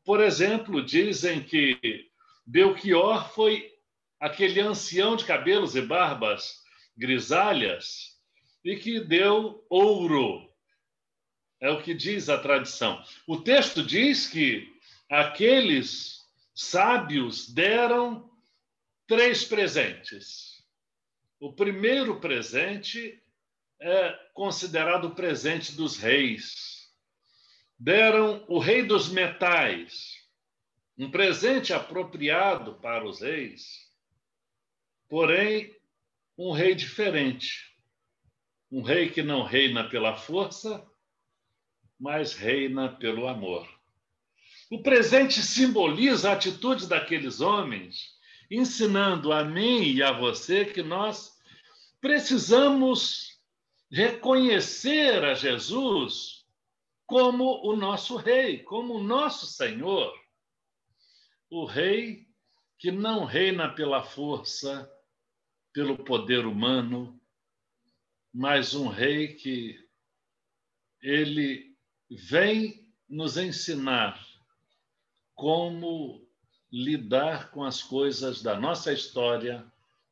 Por exemplo, dizem que Belchior foi aquele ancião de cabelos e barbas grisalhas e que deu ouro. É o que diz a tradição. O texto diz que aqueles sábios deram 3 presentes. O primeiro presente é considerado o presente dos reis. Deram o rei dos metais, um presente apropriado para os reis, porém um rei diferente. Um rei que não reina pela força, mas reina pelo amor. O presente simboliza a atitude daqueles homens, ensinando a mim e a você que nós precisamos reconhecer a Jesus como o nosso rei, como o nosso Senhor. O rei que não reina pela força, pelo poder humano, mas um rei que ele vem nos ensinar como lidar com as coisas da nossa história,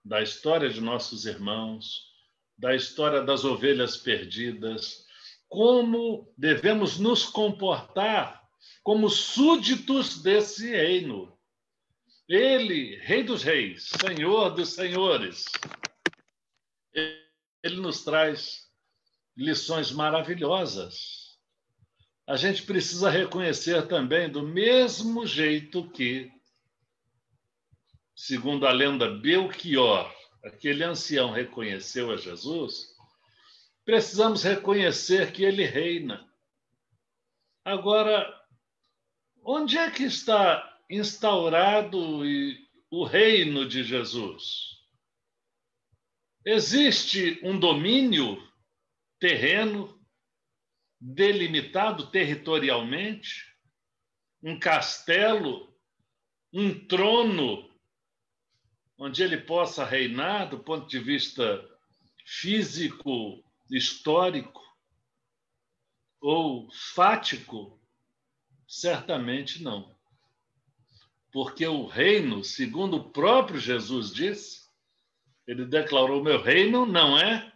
da história de nossos irmãos, da história das ovelhas perdidas, como devemos nos comportar como súditos desse reino. Ele, Rei dos Reis, Senhor dos Senhores, ele nos traz lições maravilhosas. A gente precisa reconhecer também, do mesmo jeito que, segundo a lenda, Belchior, aquele ancião, reconheceu a Jesus, precisamos reconhecer que ele reina. Agora, onde é que está instaurado o reino de Jesus? Existe um domínio terreno delimitado territorialmente, um castelo, um trono onde ele possa reinar do ponto de vista físico, histórico ou fático? Certamente não. Porque o reino, segundo o próprio Jesus disse, ele declarou: meu reino não é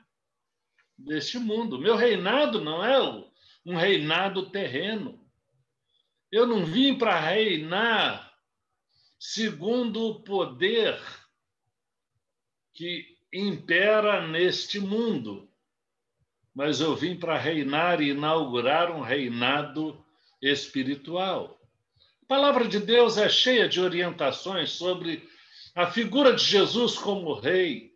deste mundo, meu reinado não é um reinado terreno. Eu não vim para reinar segundo o poder que impera neste mundo, mas eu vim para reinar e inaugurar um reinado espiritual. A palavra de Deus é cheia de orientações sobre a figura de Jesus como rei.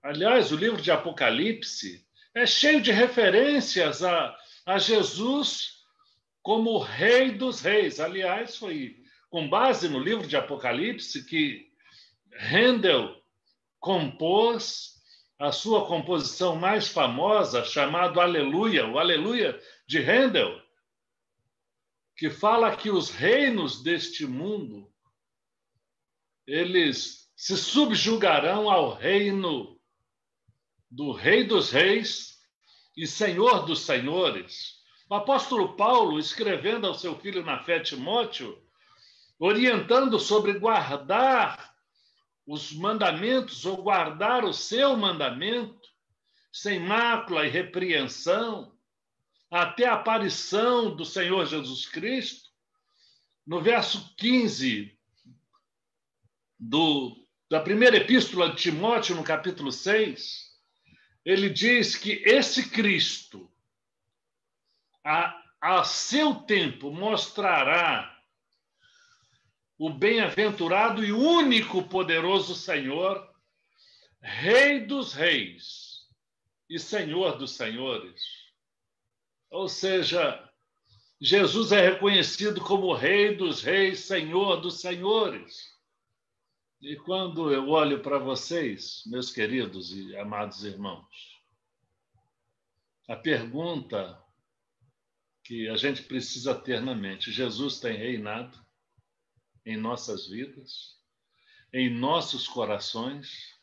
Aliás, o livro de Apocalipse é cheio de referências a Jesus como o Rei dos Reis. Aliás, foi com base no livro de Apocalipse que Handel compôs a sua composição mais famosa, chamada Aleluia, o Aleluia de Handel, que fala que os reinos deste mundo, eles se subjugarão ao reino do Rei dos Reis e Senhor dos Senhores. O apóstolo Paulo, escrevendo ao seu filho na fé, Timóteo, orientando sobre guardar os mandamentos ou guardar o seu mandamento, sem mácula e repreensão, até a aparição do Senhor Jesus Cristo, no verso 15 da primeira epístola de Timóteo, no capítulo 6, ele diz que esse Cristo, a seu tempo, mostrará o bem-aventurado e único poderoso Senhor, Rei dos Reis e Senhor dos Senhores. Ou seja, Jesus é reconhecido como Rei dos Reis, Senhor dos Senhores. E quando eu olho para vocês, meus queridos e amados irmãos, a pergunta que a gente precisa ter na mente: Jesus tem reinado em nossas vidas, em nossos corações?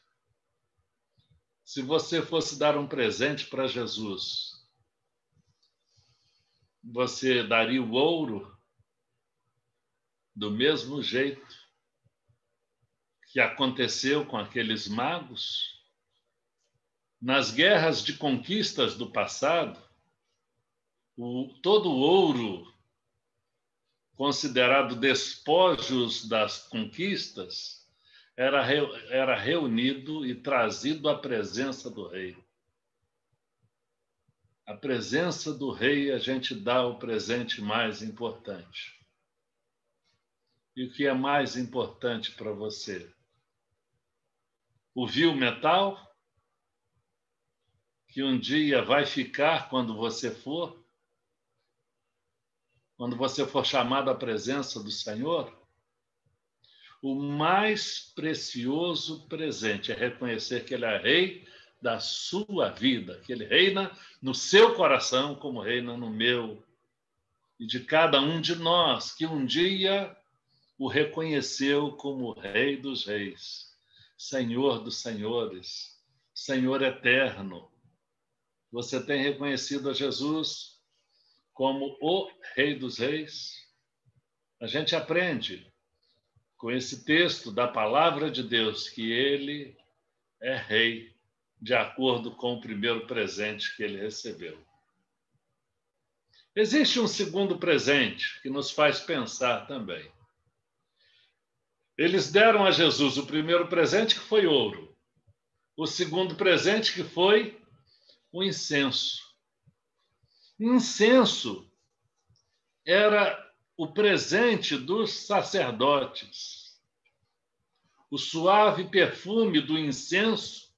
Se você fosse dar um presente para Jesus, você daria o ouro do mesmo jeito que aconteceu com aqueles magos? Nas guerras de conquistas do passado, todo o ouro considerado despojos das conquistas era reunido e trazido à presença do rei. A presença do rei, a gente dá o presente mais importante. E o que é mais importante para você? O vil metal, que um dia vai ficar quando você for chamado à presença do Senhor? O mais precioso presente é reconhecer que Ele é rei da sua vida, que Ele reina no seu coração como reina no meu e de cada um de nós, que um dia o reconheceu como Rei dos Reis, Senhor dos Senhores, Senhor eterno. Você tem reconhecido a Jesus como o Rei dos Reis? A gente aprende com esse texto da palavra de Deus que Ele é Rei, de acordo com o primeiro presente que Ele recebeu. Existe um segundo presente que nos faz pensar também. Eles deram a Jesus o primeiro presente, que foi ouro. o segundo presente, que foi o incenso. Incenso era o presente dos sacerdotes. O suave perfume do incenso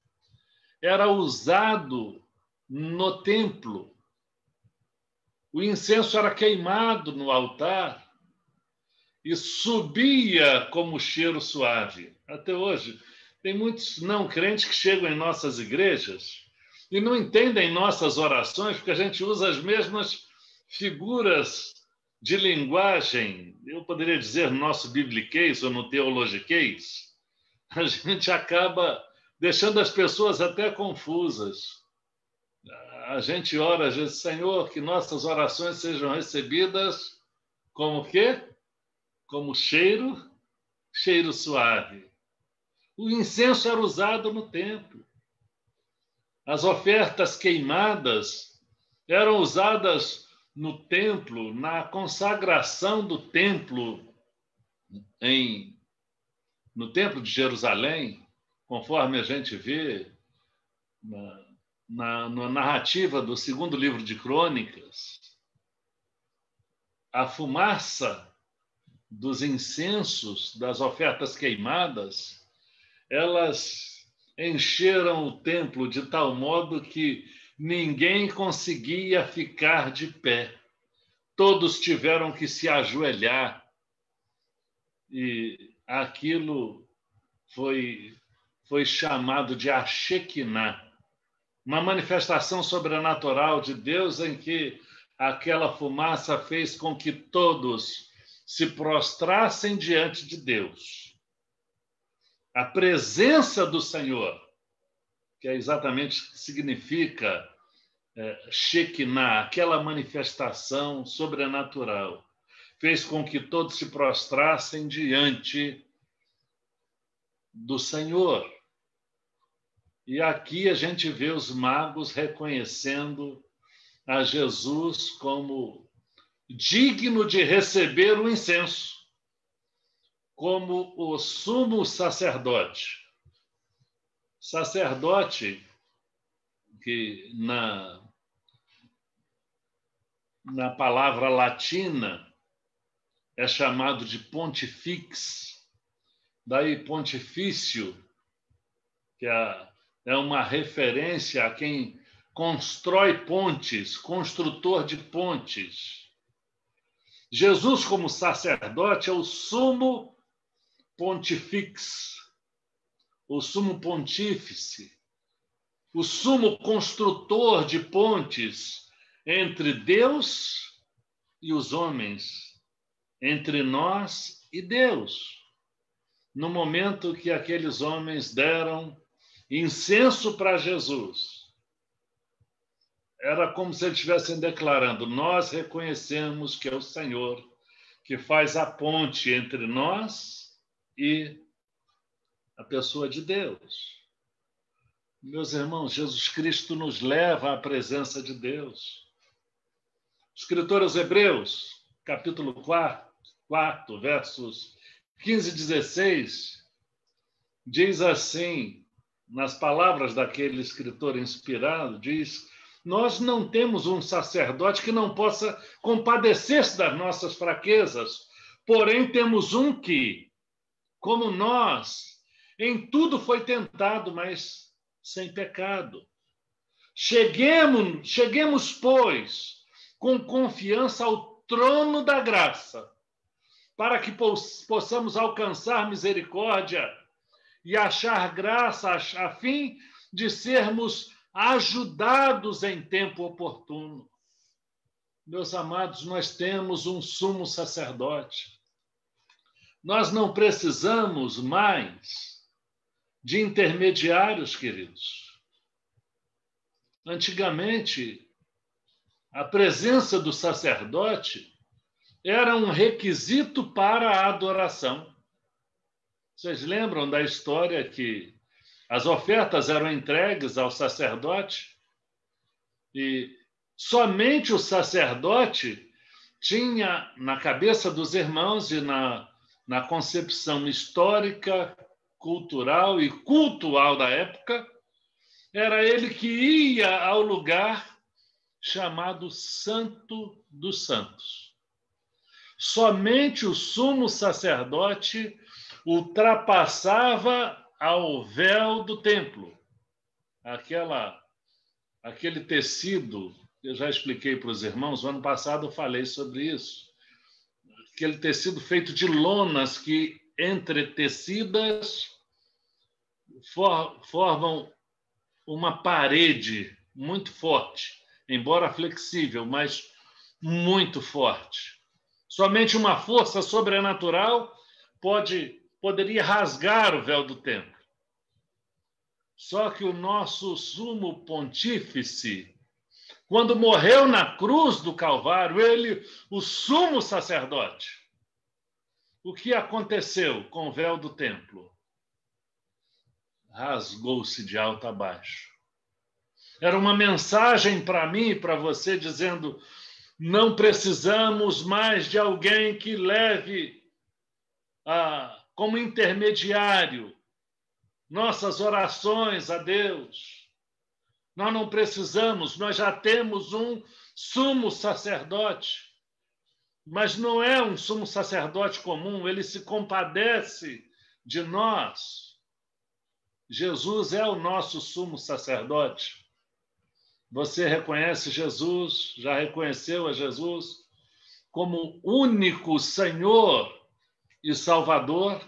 era usado no templo. O incenso era queimado no altar e subia como cheiro suave. Até hoje, tem muitos não crentes que chegam em nossas igrejas e não entendem nossas orações, porque a gente usa as mesmas figuras de linguagem, eu poderia dizer no nosso bibliquês ou no teologiquês. A gente acaba deixando as pessoas até confusas. A gente ora, às vezes, Senhor, que nossas orações sejam recebidas como o quê? Como cheiro suave. O incenso era usado no templo. As ofertas queimadas eram usadas no templo, na consagração do templo no templo de Jerusalém, conforme a gente vê na narrativa do segundo livro de Crônicas. A fumaça dos incensos, das ofertas queimadas, elas encheram o templo de tal modo que ninguém conseguia ficar de pé. Todos tiveram que se ajoelhar. E aquilo foi chamado de a Shekinah, uma manifestação sobrenatural de Deus em que aquela fumaça fez com que todos se prostrassem diante de Deus. A presença do Senhor, que é exatamente o que significa Shekinah, aquela manifestação sobrenatural, fez com que todos se prostrassem diante do Senhor. E aqui a gente vê os magos reconhecendo a Jesus como digno de receber o incenso, como o sumo sacerdote. Sacerdote que na palavra latina é chamado de pontifex, daí pontifício, que é uma referência a quem constrói pontes, construtor de pontes. Jesus, como sacerdote, é o sumo pontifex, o sumo pontífice, o sumo construtor de pontes entre Deus e os homens, entre nós e Deus. No momento que aqueles homens deram incenso para Jesus, era como se eles estivessem declarando: nós reconhecemos que é o Senhor que faz a ponte entre nós e a pessoa de Deus. Meus irmãos, Jesus Cristo nos leva à presença de Deus. O escritor aos Hebreus, capítulo 4, versos 15 e 16, diz assim, nas palavras daquele escritor inspirado, diz: nós não temos um sacerdote que não possa compadecer-se das nossas fraquezas, porém temos um que, como nós, em tudo foi tentado, mas sem pecado. Cheguemos, pois, com confiança ao trono da graça, para que possamos alcançar misericórdia e achar graça a fim de sermos ajudados em tempo oportuno. Meus amados, nós temos um sumo sacerdote. Nós não precisamos mais de intermediários, queridos. Antigamente, a presença do sacerdote era um requisito para a adoração. Vocês lembram da história que as ofertas eram entregues ao sacerdote e somente o sacerdote tinha na cabeça dos irmãos e na concepção histórica, cultural e cultural da época era ele que ia ao lugar chamado Santo dos Santos. Somente o sumo sacerdote ultrapassava ao véu do templo. Aquele tecido, eu já expliquei para os irmãos, no ano passado eu falei sobre isso. Aquele tecido feito de lonas que, entretecidas, formam uma parede muito forte, embora flexível, mas muito forte. Somente uma força sobrenatural poderia rasgar o véu do templo. Só que o nosso sumo pontífice, quando morreu na cruz do Calvário, ele, o sumo sacerdote, o que aconteceu com o véu do templo? Rasgou-se de alto a baixo. Era uma mensagem para mim e para você dizendo: não precisamos mais de alguém que leve como intermediário nossas orações a Deus. Nós não precisamos, nós já temos um sumo sacerdote, mas não é um sumo sacerdote comum, ele se compadece de nós. Jesus é o nosso sumo sacerdote. Você reconhece Jesus, já reconheceu a Jesus como único Senhor e Salvador,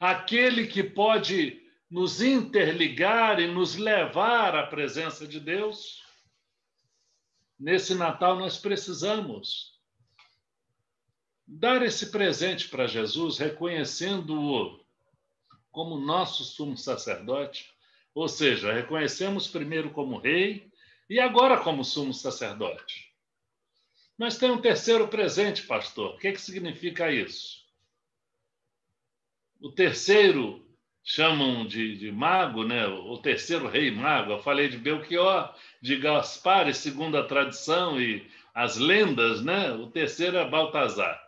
aquele que pode nos interligar e nos levar à presença de Deus? Nesse Natal nós precisamos dar esse presente para Jesus, reconhecendo-o como nosso sumo sacerdote, ou seja, reconhecemos primeiro como rei e agora como sumo sacerdote. Mas tem um terceiro presente, pastor. O que significa isso? O terceiro chamam de mago, né? O terceiro rei mago. Eu falei de Belchior, de Gaspar, segundo a tradição e as lendas, né? O terceiro é Baltazar.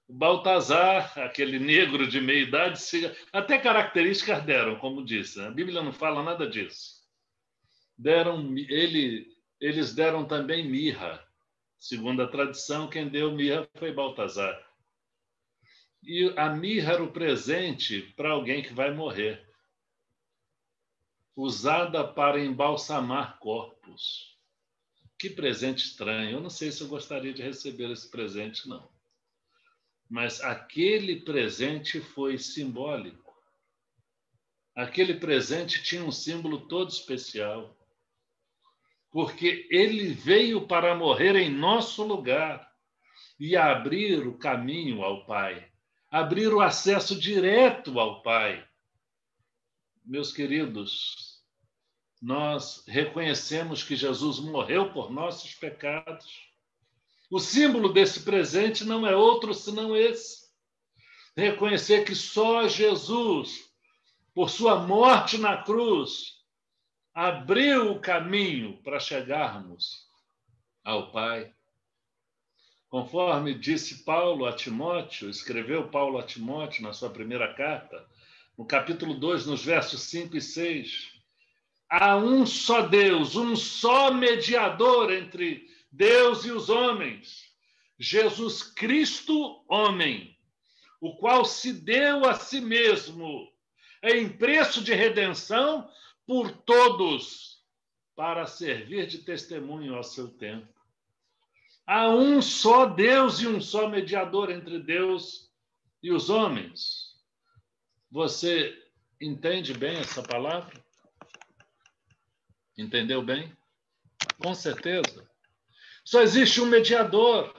O Baltazar, aquele negro de meia idade, até características deram, como disse. A Bíblia não fala nada disso. Eles deram também mirra. Segundo a tradição, quem deu mirra foi Baltazar. E a mirra era o presente para alguém que vai morrer, usada para embalsamar corpos. Que presente estranho. Eu não sei se eu gostaria de receber esse presente, não. Mas aquele presente foi simbólico. Aquele presente tinha um símbolo todo especial, porque ele veio para morrer em nosso lugar e abrir o caminho ao Pai. Abrir o acesso direto ao Pai. Meus queridos, nós reconhecemos que Jesus morreu por nossos pecados. O símbolo desse presente não é outro senão esse. Reconhecer que só Jesus, por sua morte na cruz, abriu o caminho para chegarmos ao Pai. Conforme disse Paulo a Timóteo, escreveu Paulo a Timóteo na sua primeira carta, no capítulo 2, nos versos 5 e 6, há um só Deus, um só mediador entre Deus e os homens, Jesus Cristo, homem, o qual se deu a si mesmo em preço de redenção por todos, para servir de testemunho ao seu tempo. Há um só Deus e um só mediador entre Deus e os homens. Você entende bem essa palavra? Entendeu bem? Com certeza. Só existe um mediador.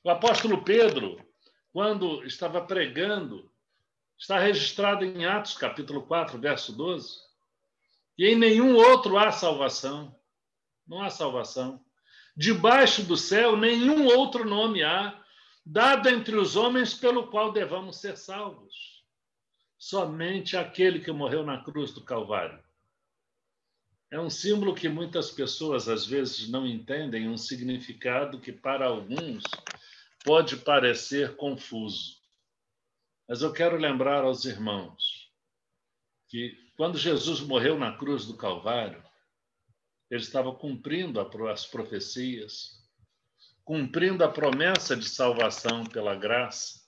O apóstolo Pedro, quando estava pregando, está registrado em Atos, capítulo 4, verso 12, e em nenhum outro há salvação. Não há salvação. Debaixo do céu, nenhum outro nome há, dado entre os homens pelo qual devamos ser salvos. Somente aquele que morreu na cruz do Calvário. É um símbolo que muitas pessoas, às vezes, não entendem, um significado que, para alguns, pode parecer confuso. Mas eu quero lembrar aos irmãos que Quando Jesus morreu na cruz do Calvário, ele estava cumprindo as profecias, cumprindo a promessa de salvação pela graça,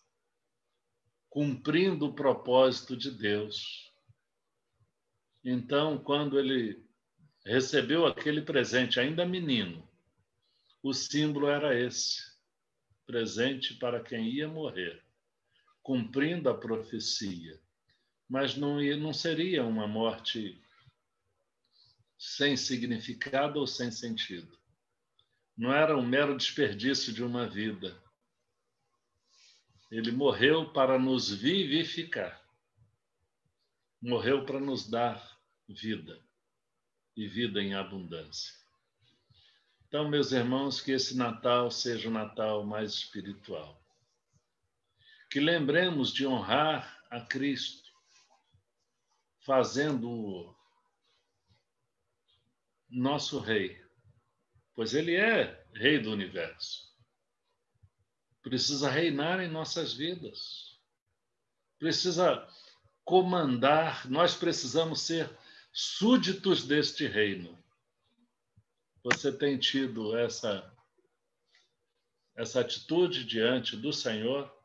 cumprindo o propósito de Deus. Então, quando ele recebeu aquele presente, ainda menino, o símbolo era esse, presente para quem ia morrer, cumprindo a profecia. Mas não seria uma morte sem significado ou sem sentido. Não era um mero desperdício de uma vida. Ele morreu para nos vivificar. Morreu para nos dar vida, e vida em abundância. Então, meus irmãos, que esse Natal seja um Natal mais espiritual. Que lembremos de honrar a Cristo, fazendo-o nosso Rei, pois Ele é Rei do Universo. Precisa reinar em nossas vidas. Precisa comandar. Nós precisamos ser súditos deste reino. Você tem tido essa atitude diante do Senhor?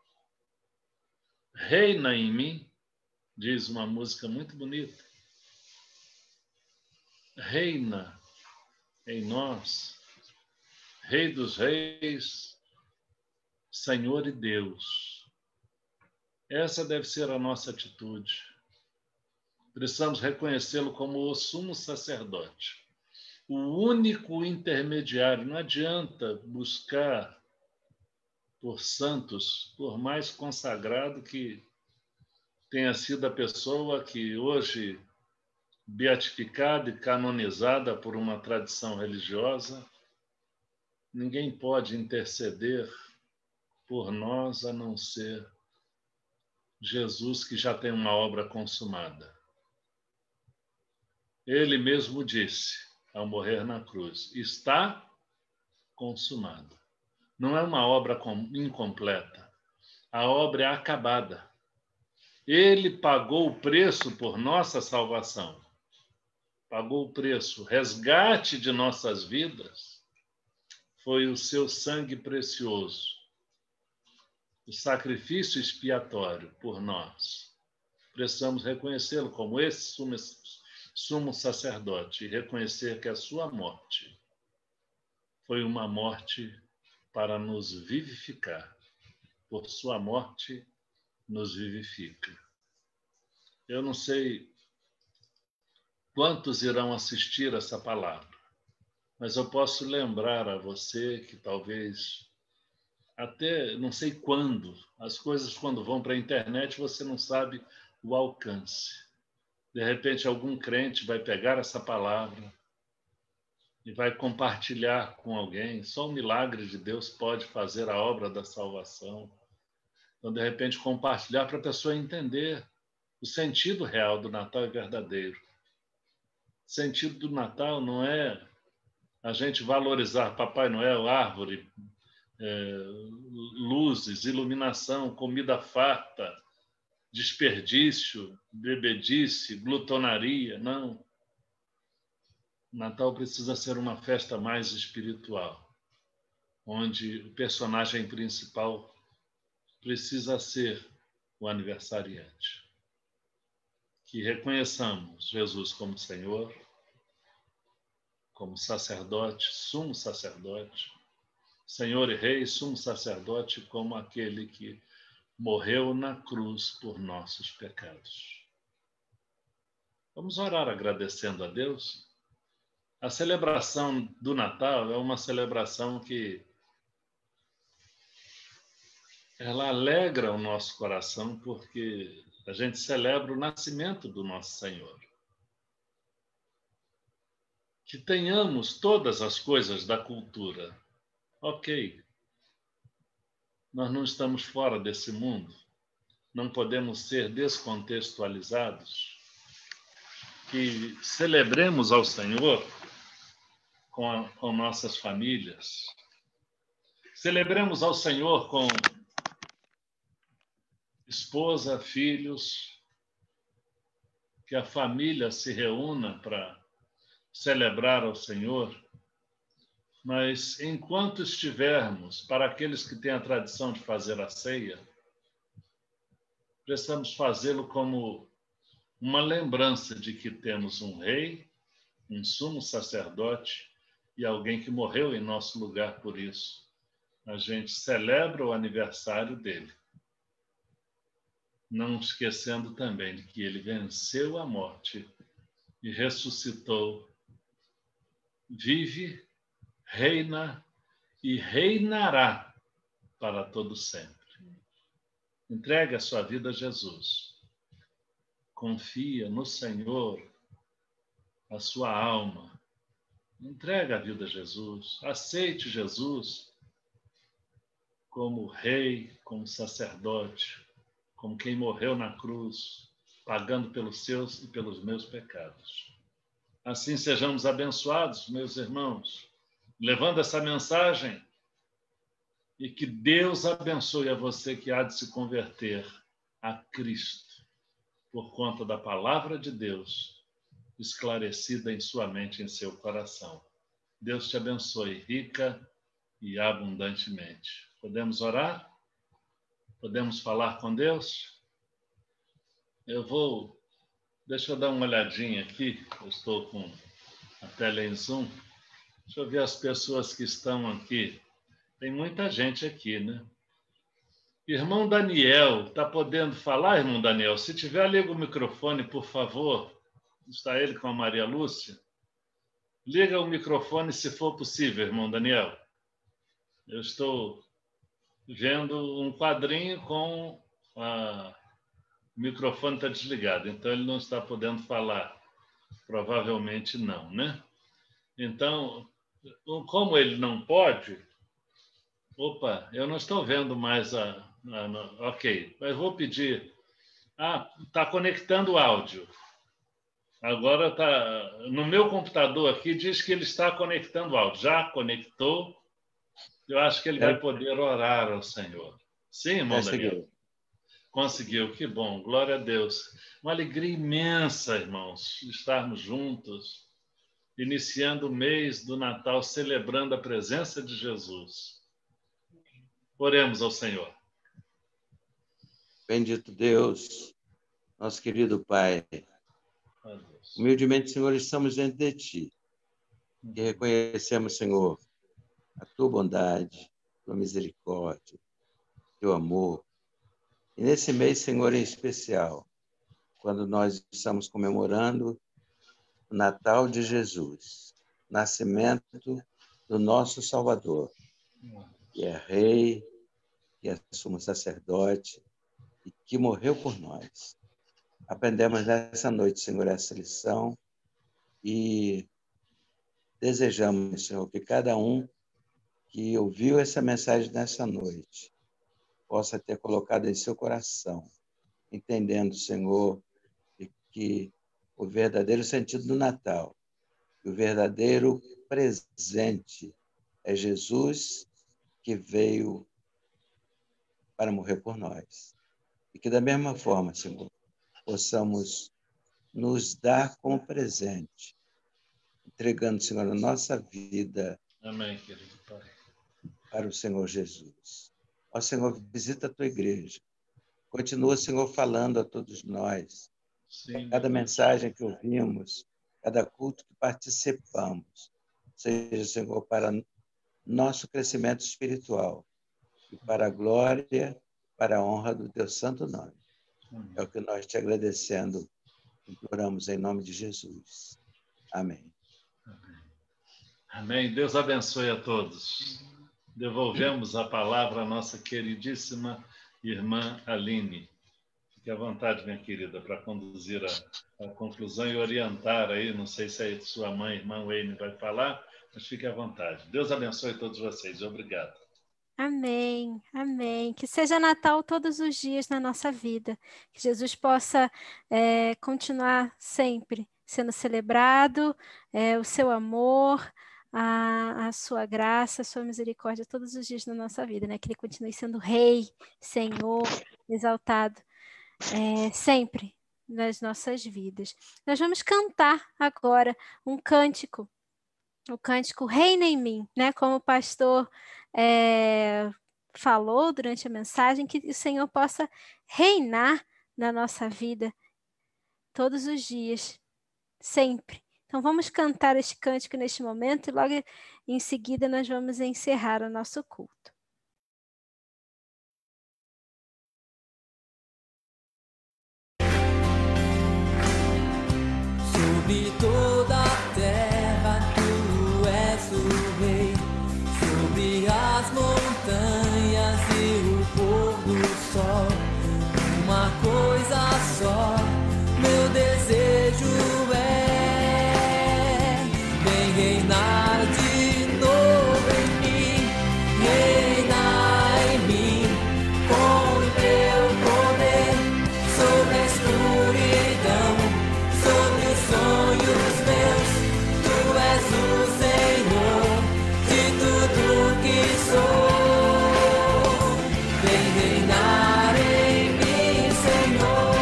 Reina em mim, diz uma música muito bonita. Reina em nós, Rei dos Reis, Senhor e Deus. Essa deve ser a nossa atitude. Precisamos reconhecê-lo como o sumo sacerdote, o único intermediário. Não adianta buscar por santos, por mais consagrado que tenha sido a pessoa que hoje, beatificada e canonizada por uma tradição religiosa, ninguém pode interceder por nós a não ser Jesus, que já tem uma obra consumada. Ele mesmo disse, ao morrer na cruz, está consumado. Não é uma obra incompleta. A obra é acabada. Ele pagou o preço por nossa salvação. Pagou o preço. O resgate de nossas vidas foi o seu sangue precioso. O sacrifício expiatório por nós. Precisamos reconhecê-lo como esse sumo sacerdote e reconhecer que a sua morte foi uma morte para nos vivificar. Por sua morte, nos vivifica. Eu não sei quantos irão assistir essa palavra, mas eu posso lembrar a você que talvez, até não sei quando, as coisas quando vão para a internet, você não sabe o alcance. De repente, algum crente vai pegar essa palavra e vai compartilhar com alguém. Só o milagre de Deus pode fazer a obra da salvação. Então, de repente, compartilhar para a pessoa entender o sentido real do Natal é verdadeiro. O sentido do Natal não é a gente valorizar Papai Noel, árvore, luzes, iluminação, comida farta, desperdício, bebedice, glutonaria. Não. O Natal precisa ser uma festa mais espiritual, onde o personagem principal precisa ser o aniversariante. Que reconheçamos Jesus como Senhor, como sacerdote, sumo sacerdote, Senhor e Rei, sumo sacerdote, como aquele que morreu na cruz por nossos pecados. Vamos orar agradecendo a Deus. A celebração do Natal é uma celebração que ela alegra o nosso coração, porque a gente celebra o nascimento do nosso Senhor. Que tenhamos todas as coisas da cultura. Ok. Nós não estamos fora desse mundo. Não podemos ser descontextualizados. Que celebremos ao Senhor com nossas famílias. Celebremos ao Senhor com esposa, filhos, que a família se reúna para celebrar ao Senhor, mas enquanto estivermos, para aqueles que têm a tradição de fazer a ceia, precisamos fazê-lo como uma lembrança de que temos um rei, um sumo sacerdote e alguém que morreu em nosso lugar por isso. A gente celebra o aniversário dele, não esquecendo também de que ele venceu a morte e ressuscitou, vive, reina e reinará para todo sempre. Entregue a sua vida a Jesus. Confia no Senhor, a sua alma. Entregue a vida a Jesus. Aceite Jesus como rei, como sacerdote, como quem morreu na cruz, pagando pelos seus e pelos meus pecados. Assim sejamos abençoados, meus irmãos, levando essa mensagem, e que Deus abençoe a você que há de se converter a Cristo, por conta da palavra de Deus esclarecida em sua mente, em seu coração. Deus te abençoe rica e abundantemente. Podemos orar? Podemos falar com Deus? Deixa eu dar uma olhadinha aqui, eu estou com a tela em Zoom. Deixa eu ver as pessoas que estão aqui. Tem muita gente aqui, né? Irmão Daniel, está podendo falar, irmão Daniel? Se tiver, liga o microfone, por favor. Está ele com a Maria Lúcia? Liga o microfone se for possível, irmão Daniel. Eu estou vendo um quadrinho com o microfone está desligado, então ele não está podendo falar. Provavelmente não, né? Então, como ele não pode... Opa, eu não estou vendo mais ok, mas vou pedir... está conectando o áudio. Agora está... No meu computador aqui diz que ele está conectando o áudio. Já conectou. Eu acho que ele vai poder orar ao Senhor. Sim, irmão Daniel? Conseguiu, que bom, glória a Deus. Uma alegria imensa, irmãos, estarmos juntos, iniciando o mês do Natal, celebrando a presença de Jesus. Oremos ao Senhor. Bendito Deus, nosso querido Pai. Humildemente, Senhor, estamos diante de Ti e reconhecemos, Senhor, a Tua bondade, Tua misericórdia, Teu amor. E nesse mês, Senhor, em especial, quando nós estamos comemorando o Natal de Jesus, nascimento do nosso Salvador, que é Rei, que é sumo sacerdote e que morreu por nós. Aprendemos nessa noite, Senhor, essa lição e desejamos, Senhor, que cada um que ouviu essa mensagem nessa noite possa ter colocado em seu coração, entendendo, Senhor, que o verdadeiro sentido do Natal, o verdadeiro presente é Jesus que veio para morrer por nós. E que da mesma forma, Senhor, possamos nos dar como presente, entregando, Senhor, a nossa vida. Amém, querido Pai. Para o Senhor Jesus. Ó Senhor, visita a tua igreja. Continua, Senhor, falando a todos nós. Sim, cada mensagem que ouvimos, cada culto que participamos, seja, Senhor, para nosso crescimento espiritual e para a glória, para a honra do teu santo nome. É o que nós te agradecendo, imploramos em nome de Jesus. Amém. Amém. Deus abençoe a todos. Devolvemos a palavra à nossa queridíssima irmã Aline. Fique à vontade, minha querida, para conduzir a conclusão e orientar aí. Não sei se a sua mãe, irmã Wayne, vai falar, mas fique à vontade. Deus abençoe todos vocês. Obrigado. Amém, amém. Que seja Natal todos os dias na nossa vida. Que Jesus possa continuar sempre sendo celebrado, o seu amor, a sua graça, a sua misericórdia todos os dias na nossa vida, né? Que Ele continue sendo Rei, Senhor, exaltado, sempre, nas nossas vidas. Nós vamos cantar agora um cântico, o cântico Reina em Mim, né? Como o pastor falou durante a mensagem, que o Senhor possa reinar na nossa vida todos os dias, sempre. Então vamos cantar este cântico neste momento e logo em seguida nós vamos encerrar o nosso culto. Sobre toda a terra tu és o rei, sobre as montanhas e o pôr do sol, uma coisa só, meu desejo é, vem reinar de novo em mim, reinar em mim, com o teu poder, sobre a escuridão, sobre os sonhos meus, tu és o Senhor de tudo que sou. Vem reinar em mim, Senhor.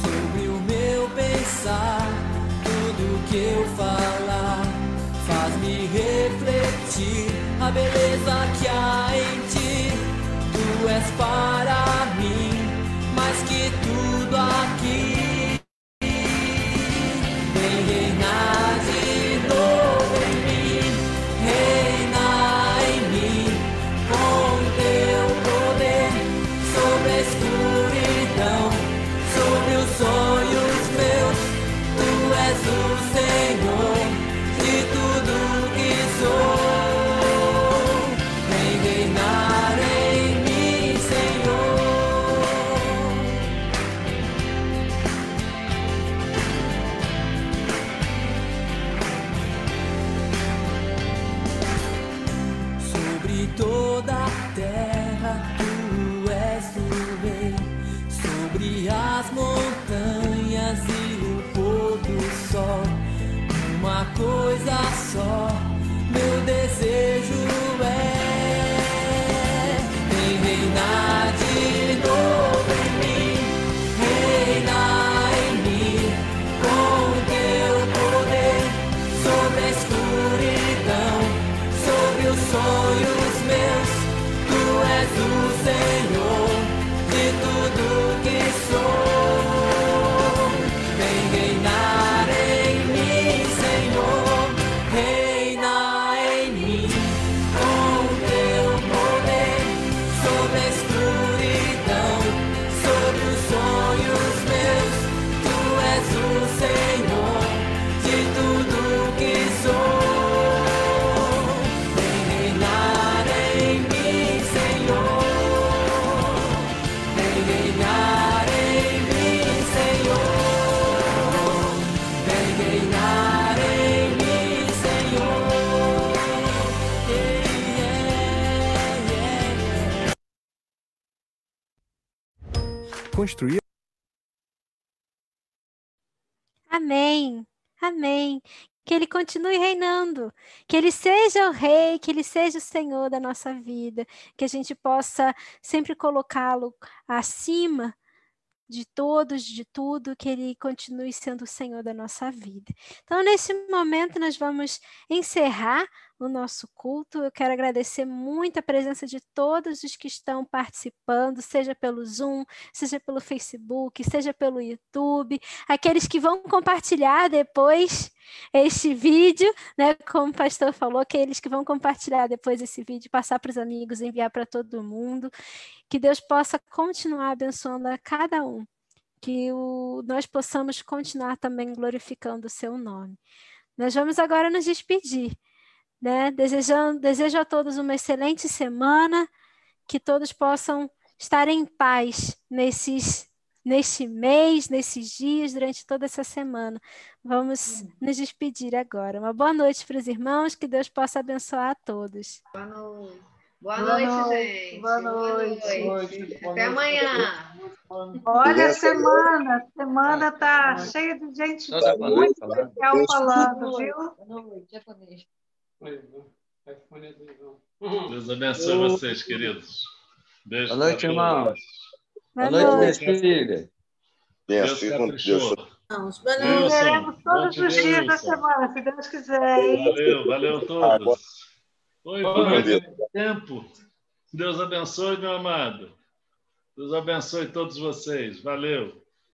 Sobre o meu pensar, tudo que eu falar, faz-me refletir a beleza que há em ti. Tu és para mim mais que tudo aqui. Vem reinar de novo em mim, reinar em mim, com o teu poder, sobre a escuridão, sobre os sonhos meus. Tu és o Senhor de tudo que sou. Vem reinar em mim, Senhor. Sobre toda a terra tu és o rei, sobre as montanhas e o pôr do sol, uma coisa só, meu desejo é, vem reinar de novo em mim, reinar em mim, com o teu poder, sobre a escuridão, sobre os sonhos meus. Tu és o Senhor de tudo que sou. Vem reinar em mim, Senhor, reina em mim, com o teu poder, sobre a escuridão, sobre os sonhos meus. Tu és o Senhor de tudo que sou. Vem reinar em mim, Senhor. Vem reinar em mim, Senhor. Vem reinar em mim, Senhor. Construir. Amém, amém. Que Ele continue reinando, que Ele seja o Rei, que Ele seja o Senhor da nossa vida, que a gente possa sempre colocá-lo acima de todos, de tudo, que Ele continue sendo o Senhor da nossa vida. Então, nesse momento, nós vamos encerrar o nosso culto. Eu quero agradecer muito a presença de todos os que estão participando, seja pelo Zoom, seja pelo Facebook, seja pelo YouTube, aqueles que vão compartilhar depois este vídeo, né? Como o pastor falou, aqueles que vão compartilhar depois esse vídeo, passar para os amigos, enviar para todo mundo, que Deus possa continuar abençoando a cada um, que nós possamos continuar também glorificando o seu nome. Nós vamos agora nos despedir, né? Desejo a todos uma excelente semana, que todos possam estar em paz neste mês, nesses dias, durante toda essa semana. Vamos nos despedir agora. Uma boa noite para os irmãos, que Deus possa abençoar a todos. Boa noite, gente. Boa noite. Até amanhã. Olha, a semana tá cheia de gente muito especial falando, viu? Boa noite, japonês. Deus abençoe vocês, queridos. Beijo. Boa noite, irmãos. Boa Boa noite, noite. minha filha. Deus caprichou. Vamos, Nos veremos todos os dias da semana, se Deus quiser, hein? Valeu todos. Oi, Vânia, tempo. Deus abençoe, meu amado. Deus abençoe todos vocês. Valeu.